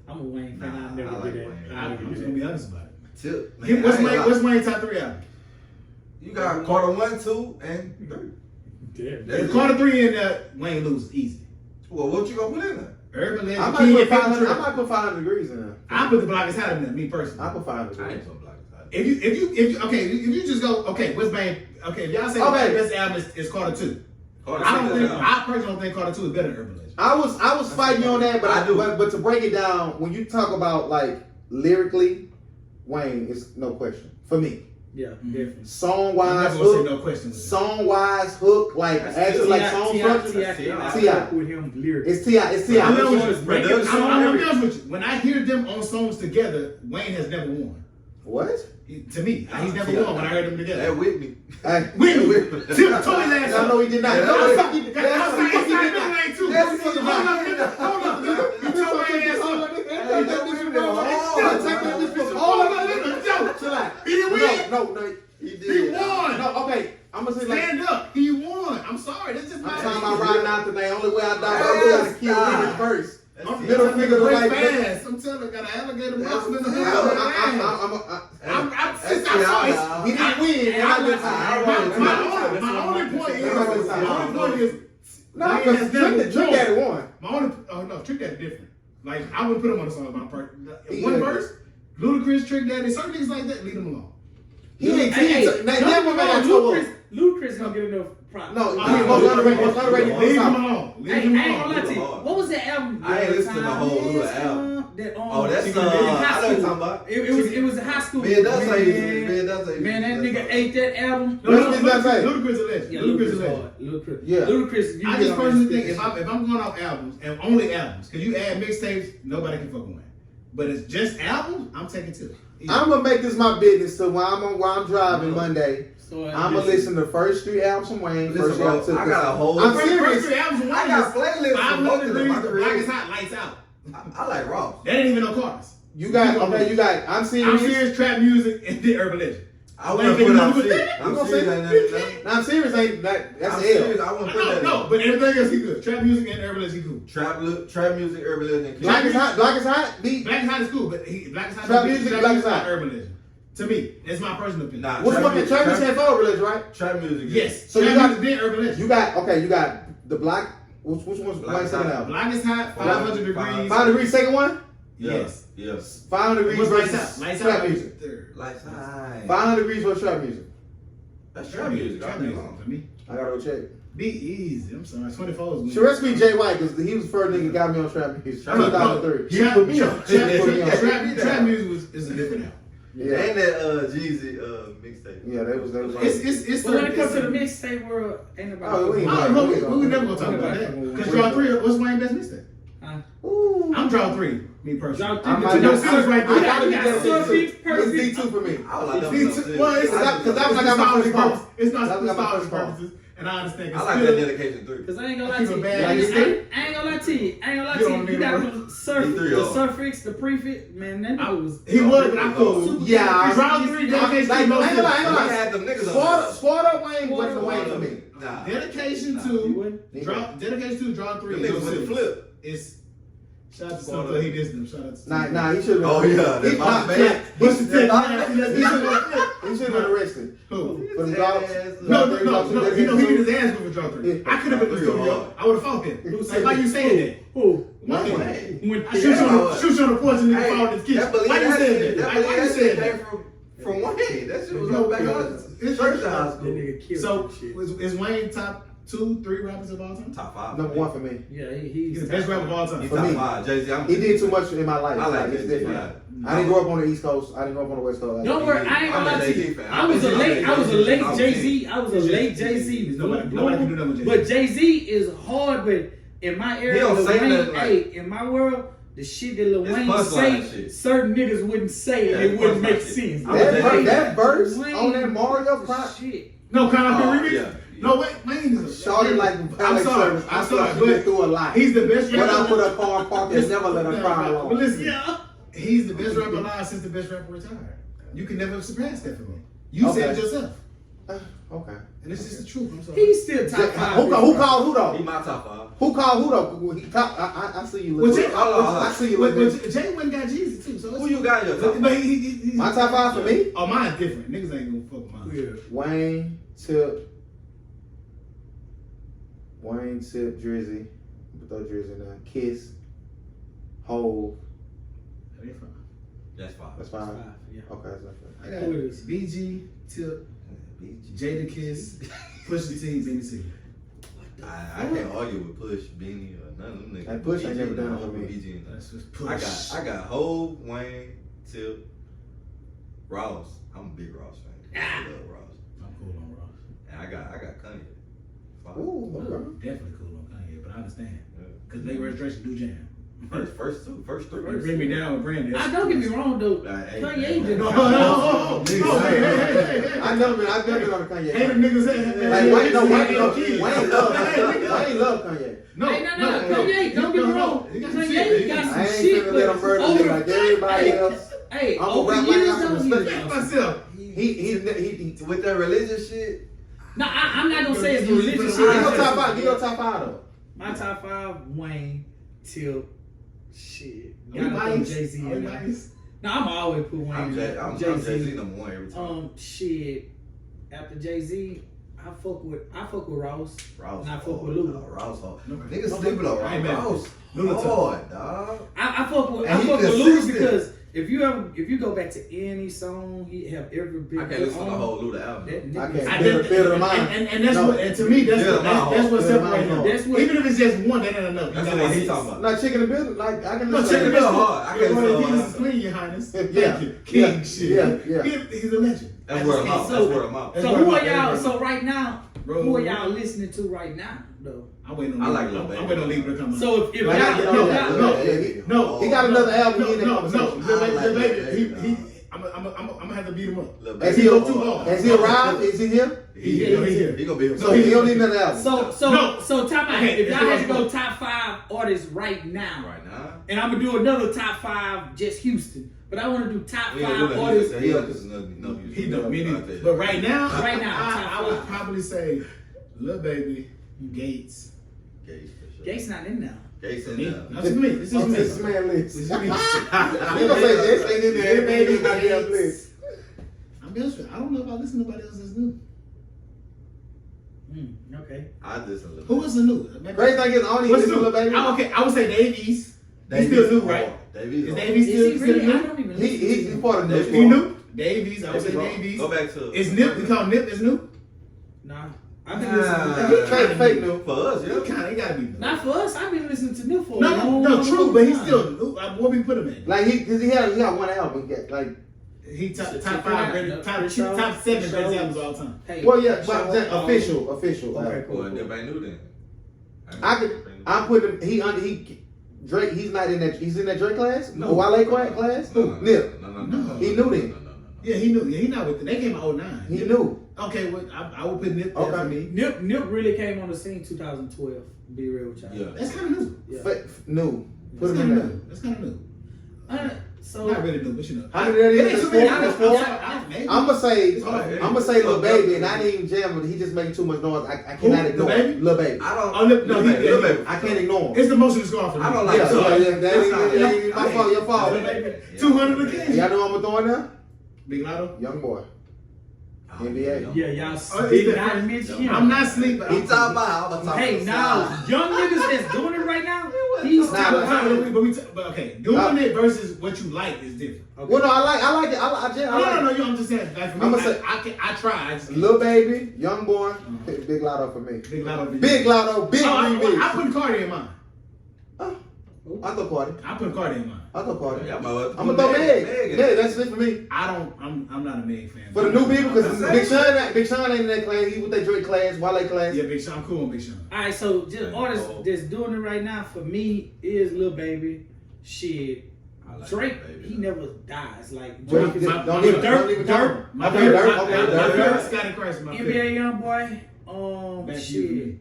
I'm a Wayne fan. Nah, I never I do like that. Wayne. I never I'm do just that. gonna be honest about it. Tip. Give- What's Wayne's top 3 album? You got Carter 1, 2, and 3. Damn. That's If Carter 3 in Wayne loses easy. Well, what you gonna put in there? Urban I Legend, might King, put and Paper 500. I Trail. might put 500 degrees in there. I put the Block is Hot in there, me personally. I put 500 I degrees. ain't so black. If you just go, okay, what's Wayne? Okay, if y'all say Okay. the best album is Carter 2. Carter I don't 2 think, album. I personally don't think Carter 2 is better than Urban Legend. I was fighting you on that, but I do. But to break it down, when you talk about like lyrically, Wayne is no question for me. Yeah, definitely. Song I'm wise, never gonna say hook, no question with that. song wise, hook, like That's actually still like song structure. T.I. with him lyrics. It's T.I. It's I'm T.I. gonna be honest was with breaking you. the I'm song. gonna be honest with you. When I hear them on songs together, Wayne has never won. What? To me, he's never won when I heard them together. That Whitney. Hey, Whitney, Tim told me last I know he did not. Yeah, No, that- he did not. That's He did not. Wayne too. Yes, he did not. Hold up, you told Wayne ass up. Take that bitch from Hold up, yo, Chill out. he didn't win. No. He He did. won. No, okay. I'm gonna say like Stand up. He won. I'm sorry. That's just I'm my talking about riding out today. Only way I die, I gotta kill Stop. women first. That's Middle it. finger to Break like fast. I'm telling you, got an alligator muscle in the hood. That's T.I. He didn't win. And I just My only point is, no, Wayne because has never Trick Daddy won. My only, oh no, Trick Daddy different. Like I wouldn't put him on the song about part. He One is. verse, Ludacris, Trick Daddy, certain niggas like that, leave them alone. He ain't Hey, team. Never made that trouble. Ludacris don't get enough props. No, I mean, most underrated. Leave them alone. Leave Hey, I them ain't gonna lie alone. to you. What was that album? I ain't listened to the whole Luda album. That Oh, that's in high I know what you're school. talking about. It was a high school. Man, that's how you Man, that nigga ate that album. No, Ludacris a legend. Yeah, Ludacris a Ludacris legend. hard. Ludacris. Yeah. Ludacris. I just personally think if I'm going off albums and only albums, because you add mixtapes, nobody can fuck with Wayne. But it's just albums, I'm taking two. I'm gonna make this my business. So while I'm driving Monday, I'm gonna listen to the first 3 albums from Wayne. Listen, First bro, album. I got a whole. I'm First serious. 3 albums from I Wayne got playlists for both of them. Black is Hot, Lights Out. I like Ross. That ain't even no cars. You got okay. You got. I'm I'm serious. serious trap music and the Urban Legend. I want to put out shit. I'm I'm gonna serious. say- I'm serious. Ain't that? That's I'm the L. serious. I want to put that. No, but everything else he good. Trap music and Urban Legend he cool. Trap music, urban legend. Black is hot. Black is hot. Beat. Black is Hot is cool, but Black is Hot Trap is music, Black is Hot. Urban Legend. To me, that's my personal opinion. Nah, Which one? Trap music had 4 religion, right? Trap music. Yes. So Trap you got- music then Urban Legend. You got okay. You got the black. Which one's Black Wayne is second Hot. album? Black is Hot, 500 degrees. 5 degrees. Second one. Yes. Yes. 500 degrees What's Lights versus Out? Lights trap Out music. third. Lights high. 500 degrees versus trap music. That's trap music. Trap music for me. I gotta go check. Be easy. I'm sorry. 24 is Should rest be Jay White because he was the first nigga that got me on trap music. Trap- 2003. He Trap put me on. He put me on. trap music is a different album. Yeah, Ain't that Jeezy mixtape? yeah, that was. It's But when it comes to the mixtape world, ain't nobody. Oh, we ain't- I don't know. We never gonna talk about that. Because draw 3, what's Wayne's best mixtape? Huh? Ooh. I'm draw 3. Me personally. Drop I three. might You not- got surf. I You got gotta be surf dedicated beats, to. perfect. It's D2 for me. I like that. Well, it's Cause I got my first purpose. It's not That was for my nostalgia first call. purposes, and I understand. I like that dedication 3. Cause I ain't gonna I lie keep to a you. bad- I Like ain't gonna lie to you. I ain't gonna lie You to don't you. need You got no- the surf, D3 the off. suffix, the prefix. Man, that nigga was. He was, but I cool. Yeah, Round 3 dedication like, to no I ain't gonna lie, I ain't gonna I lie. had them niggas on. Squad Wayne wasn't the Wayne for me. Nah. Dedication You 2, wouldn't? drop. Dedication 2, draw 3. Them niggas with the flip. It's shout out to Squad Snoop, up. he dissed them. Shout out to Snoop. Nah, he should have been. Oh, yeah, that's he, my nah, man. What's the He technology? should have been arrested. Who? For the dogs. No. You know, he did his ass with a draw 3. Yeah. I could have been in the studio. I would have fought him. Like, why you saying that? Who? Wayne. When I shoot you on the porch and nigga fall in his kiss. That believe Why you that saying shit. that? That Why believe you that saying shit that? came from Wayne. That shit was No, up back on it's church to high that school. nigga killed So, that shit. is Wayne top 2, 3 rappers of all time? Top 5. Number 1 for me. Yeah, He's he's the best rapper of all time. He's For top me. 5. Jay-Z. He did too much in my life. I like it's Jay-Z. different. Yeah. I didn't grow up on the East Coast. I didn't grow up on the West Coast. Don't worry, I ain't gonna I'm a lie to Jay-Z you. fan. I was a late I'm Jay-Z. I was a late There's Jay-Z. nobody can do that with Jay-Z. But Jay-Z is hard, but in my He era, don't Lil say Wayne, nothing like- hey, in my world, the shit that Lil It's Wayne punchline say, shit. certain niggas wouldn't say, and Yeah, it wouldn't punchline make shit. sense. That verse Wayne on that Mario was Prime. shit. No, can I Oh, remix? yeah. No, Wayne is a Shorty like I'm Alex sorry. Service. I'm I feel sorry, like she been but through a lot. he's the best When I rapper. put her car in park and never let her cry But alone. listen, Yeah. he's the best rapper alive since the best rapper retired. You can never surpass that for me. You Okay. said it yourself. Okay. And it's just the truth. I'm sorry. He's still top five. Who called who though? He my top 5. Who called who though? I see you. Well, Look. Jay, I see you. Look. Jay went got Jesus too. So Who you got in your top 5? But he, My top 5 for me. Oh, mine's different. Niggas ain't gonna fuck with mine. Yeah. Wayne, Tip, Drizzy. Throw Drizzy now. Kiss, Hove. That ain't fine. That's 5. That's fine. Five, yeah. Okay, that's fine. I got Who is? BG, Tip, Jadakiss, Pusha T, Benny C. I can't argue with Push, Beanie, or none of them niggas. And Push ain't never done it no, for me. BG and That's just Push. I got Hov, Wayne, Tip, Ross. I'm a big Ross fan. I love Ross. I'm cool on Ross. And I got Kanye. 5. Ooh, okay. Definitely cool on Kanye, but I understand. Yeah. Because Late Registration do jam. First 3. Bring me down with Brandon. Don't get me wrong though. Hey, Kanye just. No, hey. I never been on the Kanye. Hey, the niggas, hey. Like Wayne Hey, love Kanye. No, Hey, no, Kanye, don't get me wrong. He got some Kanye shit. got some I ain't shit, finna let him murder me like everybody else. Hey, I'm over gonna rap like years I got though, some he respect was Fuck myself. He with that religious shit. No, I'm not gonna say it's Give religious your shit. top five. Give your top 5 though. My top 5: Wayne, Tip, shit. Are we Gotta throw biased? Jay-Z Are we in there. biased? No, I'm always put Wayne. I'm in Jay-Z Jay-Z. number 1 every time. Shit. After Jay-Z, I fuck with Ross. Ross. And I fuck with Lou. Ross hard. No, Niggas sleeping on I ain't mad. Ross. Lou Hard, dog. I fuck with And he Lou consistent. because if you go back to any song, he have every bit. I can't listen to the whole Luda album. That I nigga- can't. Theater of mine. And that's No. what, and to me, that's Theater what, of mine. that's what Theater of separates mine. them. That's what- Even if it's just one, that ain't enough. That's You the gotta one he hit. talking about. No, chicken and business. Like I can No, listen check to it Bill out. hard. I can't tell Jesus him. is clean, your highness. Thank Yeah. you. King Yeah. shit. Yeah. He's a legend. That's word of mouth. So- That's word of mouth. That's So where who I'm are at. y'all? So right now, Bro. who are y'all listening to right now, though? I'm waiting on I like I'm Lil Baby. waiting on Libra to come out. So if Like, y'all, no, y'all- no. He got another album. He in that No, conversation. Lil I like Baby, Lil Baby, he, I'm gonna have to beat him up. Lil Has Baby he go too hard. hard. Has he arrived? Is he here? He's here. He gonna be here. So he don't need another album. So time out. Okay, If y'all had to go it's top 5 artists right now, right now. and I'm gonna do another top 5 just Houston, but I want to do top We ain't gonna 5 do artists. that. He because no He don't. Me I'll neither. tell you. But right now, Right now, top I would five. probably say Lil Baby, Gates. Gates for sure. Gates not in now. Gates in Me. there. That's me. This is me. This man list. This He is me. gonna say this ain't in there. Everything in my damn list. I'm be honest with you, I don't know if I listen to nobody else that's new. Okay. I listen to Lil Who Baby. is the new? Crazy thing is, I only What's listen to new? Lil Baby. Okay, I would say Davies. He's Davies still new, hard. right? Davies Is hard. Davies Is still he really? I new? don't even listen. He's part of the He new? Davies, I would say Davies. Davies. Go back to. Is Nip? You call Nip is new? Nah. I've been listening to He Nip. fake, fake new. For us, He yeah. kind of, he gotta be new. Not for us. I've been listening to Nip for a No, long, no, long, true, long but he's time. still new. What we put him in? Like he had one album. Like He top Check it 5 out. greatest, top Show. 7 greatest Show. albums of all time. Hey, well, yeah, show, but official. Okay, cool. Well, Nip ain't new then. I put him. He Drake, he's not in that. He's in that Drake class. No. Wale class. No. Nip. No. He knew then. Yeah, he knew. Yeah, he not with. They came out 09. He knew. Okay, well, I would put Nip there for me. Nip really came on the scene 2012. To be real with y'all. Yeah. That's kind of new. Yeah. New. Put That's him kind in of there. new. That's kind of new. So Not really new, but you know. How many that is? It's Four? four. It's four? Maybe. I'm gonna say, It's hard. I'm gonna say Lil Baby, and I didn't even jam, but he just making too much noise. I cannot Who? ignore Lil Baby? Lil Baby. I don't. Oh, no, Lil Baby. I can't ignore him. It's the motion that's going for me. I don't like Yeah, so, that ain't that's ain't not- my fault. Your fault. 200 again. Y'all know what I'm throwing now? Big Lotto. Young boy. Oh, NBA. yeah, y'all Oh, did it's not the- mention him. I'm not sleeping. He talking about. I'm talking Hey, about. now young niggas that's doing it right now. He's Nah, talking but- about. But okay, doing it versus what you like is different. Well, no, I like it. I like No, I'm just saying. Like for me, I'ma say- I try. I just Lil Baby, Young Boy, Big Lotto for me. Big Lotto. Big Lotto, big I remix. put Cardi in mine. I thought Cardi. I put Cardi in mine. I thought Cardi. Yeah, I'm gonna throw Meg. Yeah, that's it for me. I'm not a Meg fan. For the new people, because That's Big Sean ain't in that class. He with that Drake class, Wale class. Yeah, Big Sean. I'm cool on Big Sean. All right, so just artists that's doing it right now for me is Lil Baby. Shit, I like Drake, Lil Baby, he though. never dies. Like Well, Drake is don't even Dirt. count. My Okay, favorite, Dirt, my okay, favorite, Dirt. my favorite Scotty Christ, my favorite. NBA YoungBoy. Back to Shit. you.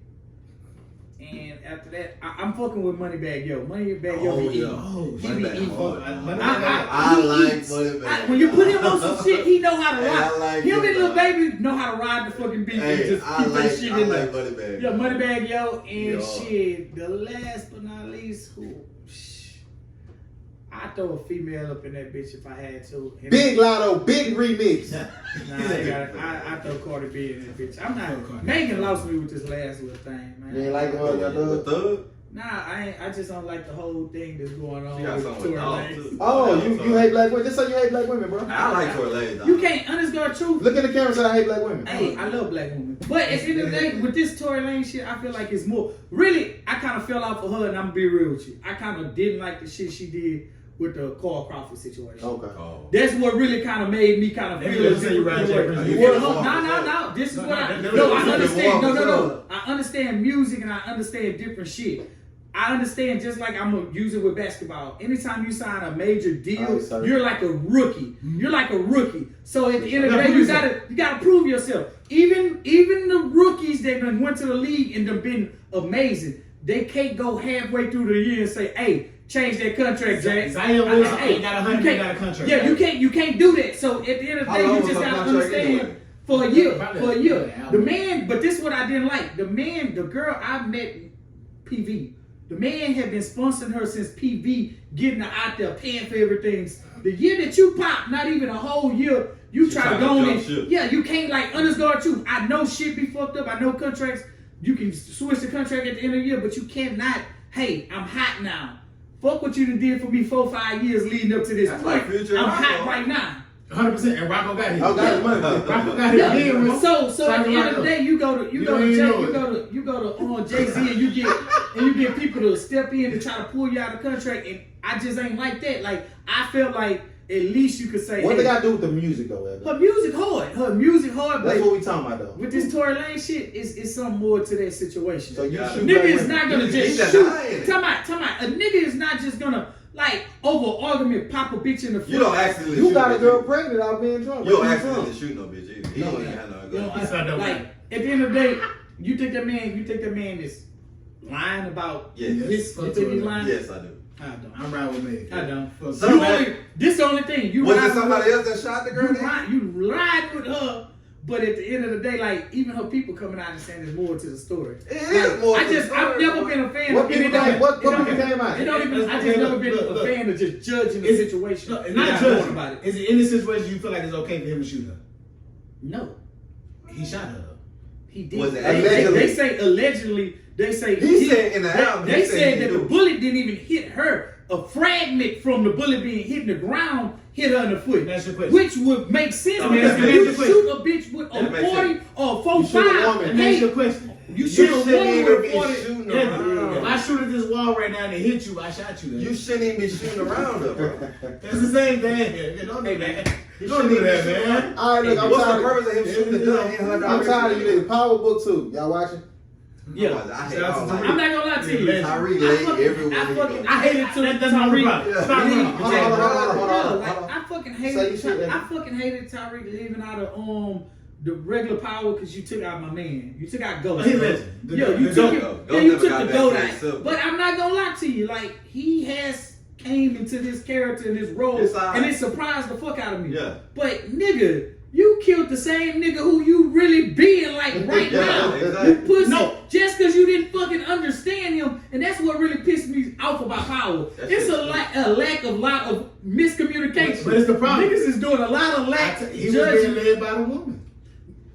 And after that, I'm fucking with Moneybag Yo. Moneybag Yo Oh, be yeah. eating. Oh, He Moneybag be eating. hard. I I like eats. Moneybag. When you put him on some shit, he know how to Hey, I rock. like Him it, and Lil dog. Baby know how to ride the fucking beat and Hey, just I keep that like shit in there. Moneybag. Yeah, Moneybag Yo, and Yeah. shit. The last but not least, I throw a female up in that bitch if I had to. And Big Lotto, big remix. Nah, I throw Cardi B in that bitch. I'm Throw not. Cardi. Megan lost me with this last little thing, man. You ain't like her, y'all With done? Thug? Nah, I ain't. I just don't like the whole thing that's going on She got with something with Tory Dog, Lanez. too. Oh, you hate black women. Just say you hate black women, bro. I like Tory Lanez, dog. You can't. Honest God truth. Look in the camera and say I hate black women. Hey, I love black women. But at the end of the day, with this Tory Lanez shit, I feel like it's more. Really, I kind of fell out for her, and I'm gonna be real with you. I kind of didn't like the shit she did with the Carl Crawford situation. Okay. Oh. That's what really kind of made me kind of They feel really a say you different right, way. Jay. Well, no. This is No, what no, I. they No, really I say understand. you No. walk, I understand music and I understand different shit. I understand just like I'm gonna use it with basketball. Anytime you sign a major deal, Alright, sorry. you're like a rookie. You're like a rookie. So at the end of the Now, day, prove you gotta prove yourself. Even the rookies that done went to the league and have been amazing, they can't go halfway through the year and say, "Hey, change that contract, Jack." Zion Wilson Hey, ain't got you 100, can't- got a contract. Yeah, you can't do that. So at the end of the How day, long you was just her gotta contract understand. anyway? For a year, Probably the man, but this is what I didn't like. The girl I met, PV. The man had been sponsoring her since PV, getting her out there, paying for everything. The year that you pop, not even a whole year, you She try to trying go to on jump it. ship. Yeah, you can't like underscore truth. I know shit be fucked up. I know contracts. You can switch the contract at the end of the year, but you cannot. Hey, I'm hot now. Fuck what you done did for me 4-5 years leading up to this That's point. like Future I'm and hot Rocco. right now. 100%. And Rocco got his. I got his money. Rocco got his. Yeah. Again, with- So at Shout the end out of the to day, you go to You don't even know you go to Jay-Z and you get people to step in to try to pull you out of contract, and I just ain't like that. Like I felt like at least you could say, What hey, they got to do with the music though, Evan? her music hard, That's but what we talking about though. with this Tory Lanez shit, it's something more to that situation. So you Yeah. shoot Nigga black is women. not gonna He's just not shoot. dying. Time out. A nigga is not just gonna like over argument pop a bitch in the front. You don't accidentally You shoot got a no girl bitch. pregnant out being drunk. You don't Being accidentally drunk. shoot no bitch either. He No, don't even yeah. have no You gun. know, It's not that like way. at the end of the day, you think that man is lying about Yes. his? Fuck You think he's Tory. lying? Yes, I do. I don't. I'm riding with me. I don't. Fuck Some- You only, this the only thing. You Was ride it somebody else that shot the girl? then? You ride with her, but at the end of the day, like even her people coming out and saying there's more to the story. It is more to the I've story, never boy. been a fan What of people anything. came- what It don't people even- came out? It don't even. I Okay, just never look, been look, a look. fan of just judging the It's- situation. No, it's without not knowing judging. about it. Is it in this situation you feel like it's okay for him to shoot her? No, He shot her. he did. Was it They say allegedly. They say He said in the album, They he said said he that the do. bullet didn't even hit her. A fragment from the bullet being hit in the ground hit her in the foot, That's your question. which would make sense Let me because ask if you you this shoot a bitch with a That makes 40 sense. or You shoot a 45, woman. Let me ask you a hey, question. you shoot a shouldn't woman even with be a 40. shooting Yeah, around. if I shoot at this wall right now and it hit you, I shot you. You shouldn't even be shooting around her, bro. That's the same thing. Don't do that. You Don't do shouldn't that, even shoot man. All right, look, I'm What's the tired. purpose of him shooting the gun in her I'm direction? tired of you niggas. Power Book 2. Y'all watching? Yeah. I hate Shout out all to that. I'm not gonna lie to you. Yeah, Tyree late everywhere. I hate it too. That's my Tyreek. problem. Yeah. Stop running. Hold on. Like, I fucking Say hated. your shit, I fucking hated Tyreek leaving out of the regular power because you took out my man. You took out Ghost. He listen. Yo, you The took goat. it. Yeah, you Ghost took never the got goat back to out. himself. But I'm not gonna lie to you. Like he has came into this character and this role, It's all right. and it surprised the fuck out of me. Yeah. But nigga, you killed the same nigga who you really being like right Yeah, now. exactly. You pussy. No. Just because you didn't fucking understand him, and that's what really pissed me off about Power. That's It's it. a lack of miscommunication. But it's the problem. Niggas is doing a lot of lack He was being judgment. led by the woman.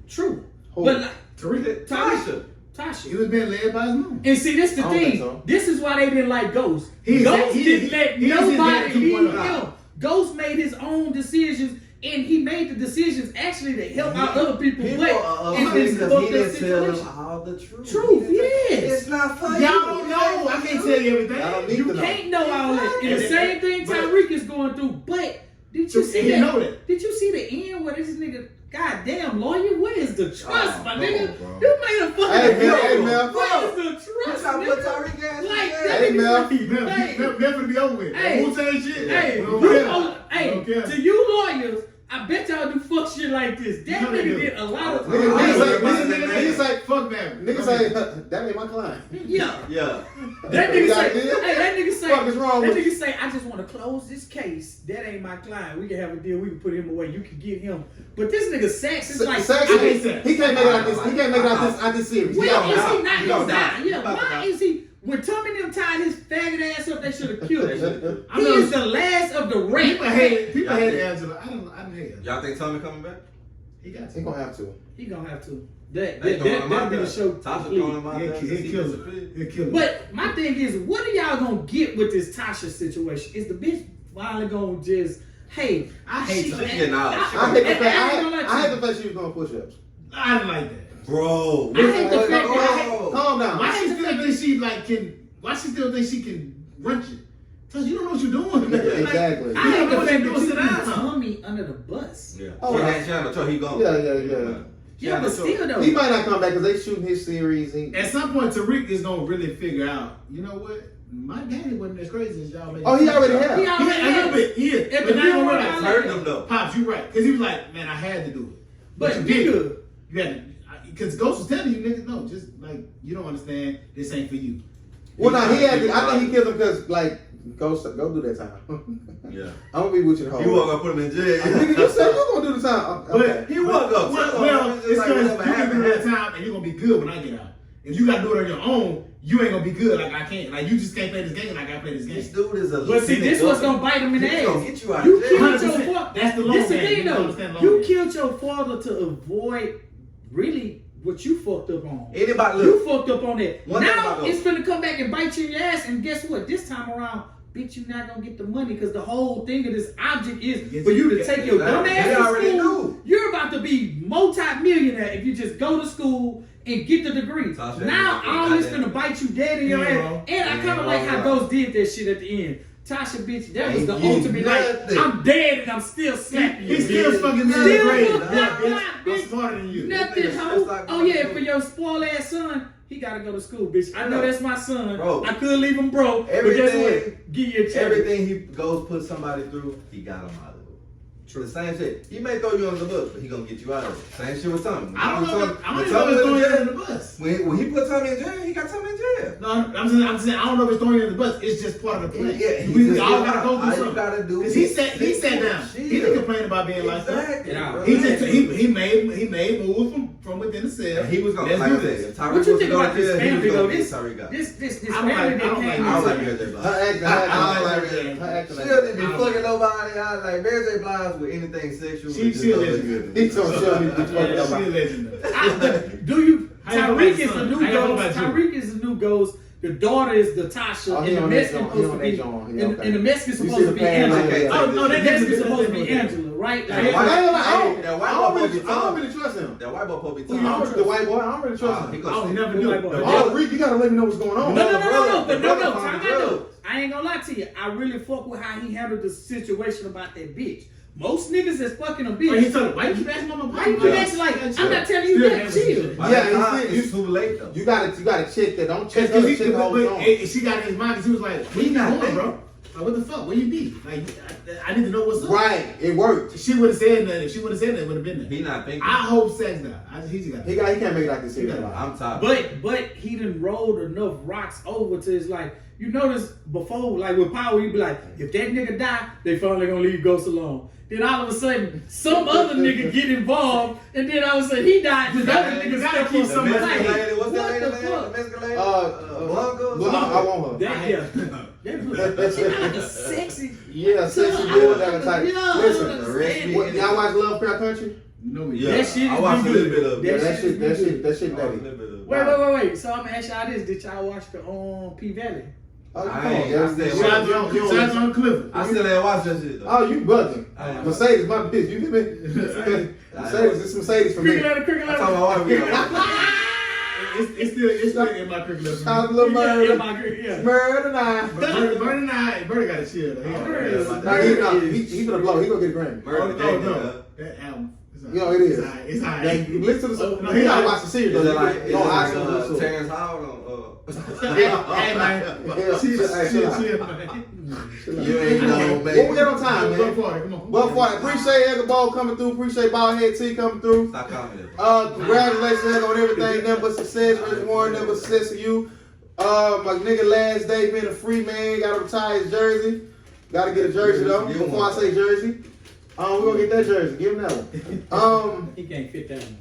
True. Who? But like, Tariq. Tasha. Tasha. He was being led by his mom. And see, this the I don't think thing. so. This is why they didn't like Ghost. He- Ghost he- didn't he- let he is his nobody dad lead 2.0. him. Ghost made his own decisions, and he made the decisions actually to help out other people. People But are in this because fucked he up didn't tell them situation, all the truth. Truth, yes. It's not funny. Y'all don't know. I can't tell you everything. Y'all don't need you to know. can't know all that. And the And- same thing but- Tyreek is going through. But did you see He that? know that. Did you see the end where this nigga? Goddamn lawyer, where is the trust, Oh, my come nigga? on, bro. You made a fucking Hey, deal. Mel, hey, Mel. Where is the trust, Trying to put nigga? Tyreek ass in Like, jail. that Hey, nigga- Mel. Hey. Never be over with. Hey. Who say shit? Hey, We don't you care. know, We hey, don't care. to you lawyers, I bet y'all do fuck shit like this. That No, they nigga do. did a lot of Niggas say, Fuck that. niggas say, that ain't my client. yeah. Yeah. That nigga You say, got this? hey, that nigga say, Fuck is wrong that with nigga say, I just want to close this case. That ain't my client. We can have a deal. We can put him away. You can get him. But this nigga Sax is like, Sax, I hate Sax. he can't make it out this. He can't make it out this series. when He out is now. he not He gonna gonna die? die. Yeah, He about to why die. is he? When Tommy and them tied his faggot ass up, they should have killed him. I He know- is the last of the rape. People hate Y'all think- Angela. I don't hate her. Y'all think Tommy coming back? He got He to. gonna have to. He gonna have to. That They throwing him out be the there. show. Tasha complete. throwing him out there. He'll kill him. He'll kill him. But my thing is, what are y'all gonna get with this Tasha situation? Is the bitch finally gonna just, hey, I hate she- Tasha. She getting out. I hate the And- fact. and I ain't gonna lie I to hate you. the fact she was doing push-ups. I didn't like that. Bro. I hate the fact that Bro. Calm down. Why she still think she like can? Why she still think she can wrench it? Cause you don't know what you're doing. Exactly. I hate the what fact you that doing, you sit put down. Tommy under the bus. Yeah. Oh, She yeah. had Chandler. So he gone. Yeah. Yeah, but still though. He might not come back because they shooting his series. At some point, Tariq is gonna really figure out. You know what? My daddy wasn't as crazy as y'all made. Oh, he already have. He Yeah, already a little has. bit. Yeah, At but the not funeral, gonna I realize. like Hurting him though. Pops, you right. Because he was like, man, I had to do it. But you did. nigga, You had to. Because Ghost was telling you, niggas, no, just like you don't understand. This ain't for you. Well, no, he had. I think he killed him because like go do that time. Yeah. I'm gonna be with you the whole. You wasn't gonna put him in jail. Nigga, you said you gonna do the time. Okay. He wasn't gonna. Well, it's It's like because whatever you can do happened. that time and you're gonna be good when I get out. If you gotta do it on your own, you ain't gonna be good like I can't. Like you just can't play this game like I play this This game. dude is a. but see, this was gonna bite him in the He's gonna ass. get you out You of jail. killed your 100%. father. That's the long This the game. thing You don't though. understand long You game. killed your father to avoid really what you fucked up on. Anybody You look. fucked up on that. One thing Now about it's gonna come back and bite you in your ass. And guess what? This time around, bitch, you're not gonna get the money because the whole thing of this object is for you to take your dumb ass They to already school. knew. You're about to be multi-millionaire if you just go to school and get the degree. Tasha, Now you all this goddamn- gonna bite you dead in your Yeah, ass. bro. And I kind of like how Yeah. Ghost did that shit at the end. Tasha, bitch, that was Ain't the getting ultimate. Like, nothing. I'm dead and I'm still slapping you. He's still bitch. fucking Still middle grade. fucked Yeah, up, bitch. I'm bitch. smarter than you. Nothing, Nigga, ho. that's like Oh yeah, going for to- your spoiled ass son, he gotta go to school, bitch. I know Bro. that's my son. Bro. I could leave him broke, but guess Everything- what? Give you a check. Everything he goes put somebody through, he got him out of it. True. The same shit. He may throw you under the bus, but he gonna get you out of it. Same shit with Tommy. I don't know. I don't When even know if Tommy it's was throwing in you jail- under the bus. When he put Tommy in jail, he got Tommy in jail. No, I'm saying I don't know if it's throwing you under the bus. It's just part of the plan. Yeah, we just all get gotta out. go All through you something. gotta do Because is he sat down. He didn't complain about being like that. Exactly. Get out. bro. He just he made moves from within the cell. And he was gonna Let's like do I said, this. if Tyreek What you was to think go about to this jail, he was family gonna though? get This Tyreek out. this I don't family like- I that don't came like- I don't like into Mary J. it. Blige. Her acting, I don't like her her. acting. She doesn't be fucking nobody. I like Mary J. Blige with anything sexual. She- it just she a don't look legend. good. He told Shelby to fuck Yeah, up. she a legend. though. Do you? How you feel Tyreek about is son? the new How you feel ghost. about you? Tyreek is the new ghost. The daughter is the Tasha, Oh, he and the on that Mexican joint. He supposed on to that be, joint. and, Yeah, okay. and the Mexican's You supposed see to the be pan, Angela. yeah. Oh, that Mexican's That's supposed to be different. Angela, right? That Like, white- I white don't boy really be tough. trust him. That white boy supposed to be Who you tough. don't The white boy, I don't really trust He him. gonna Oh, stay. never Who do. like boy? Oh, Rick, you gotta let me know what's going on. No, The but brother time found out drugs. though. I ain't gonna lie to you. I really fuck with how he handled the situation about that bitch. Most niggas that's fucking a Wait, he bitch. told her, why you keep asking my Why you keep acting like I'm not telling you that? Chill. By Yeah, that time, he said- it's too late though. You gotta check that. Don't check Because her. Check the whole song. she got in his mind because he was like, where you not going, thinking. bro? Like, what the fuck? Where you be? Like, I need to know what's up. Right, it worked. She would have said nothing. If she would have said that, it would have been there. He not thinking. I hope sex died. He just got He can't make it like this. I'm tired. But he done rolled enough rocks over to his like. You notice before, like with Power, he'd be like, if that nigga die, they finally gonna leave Ghost alone. Then all of a sudden, some other nigga get involved, and then all of a sudden he died, and the other nigga gotta step keep on The some somebody. Mexican lady, what's that What lady the name? fuck? The Mexican lady? Blanca. I want her. That, yeah. She got like a sexy. Yeah, sexy bulldog type. Yeah, Listen, what, y'all watch Love Fair Country? No, Yeah, That shit I is watched a good. little bit of Yeah, it. that shit I watched a nutty. little bit of it. Wait. So I'm gonna ask y'all this: did y'all watch the P Valley? Oh, come I on, ain't- guys. I stay Shout out on Clifford. I still ain't watched that shit though. Oh, you bugging. I am. Mercedes, my bitch. You hear me? Mercedes, it's Mercedes for me. Cricket I told my wife, It's still in my curriculum. Shout out to Lil Murder. Yeah. Murder now. Bird got to chill though. He's gonna blow. He gonna get a Grammy. That album. You know it is. It's high. Like, listen to No, some. he You gotta not- watch the series Is though. it like, is it No, I like still do. Terrence Howard on Hey man, chill, man. You ain't know, What we baby. got on time, man? Come on. Well, for it. Appreciate Edgar Ball coming through. Appreciate Ballhead T coming through. Stop commenting. Congratulations Edgar, on everything. Nothing but success. Rich Warren, nothing but success to you. My nigga last day being a free man. Gotta retire his jersey. Gotta get a jersey though. Before I say jersey. We're gonna get that jersey. Give him that one. He can't fit that one.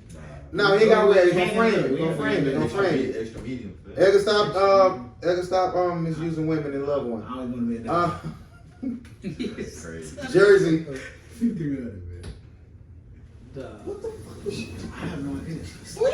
No, he got wear it. He gonna frame it. He gonna frame it. He gonna frame it. Extra medium. Edgar stop misusing women and loved ones. I always want to be that. That's crazy. Jersey. Good, man. Duh. I have no idea. Sleep.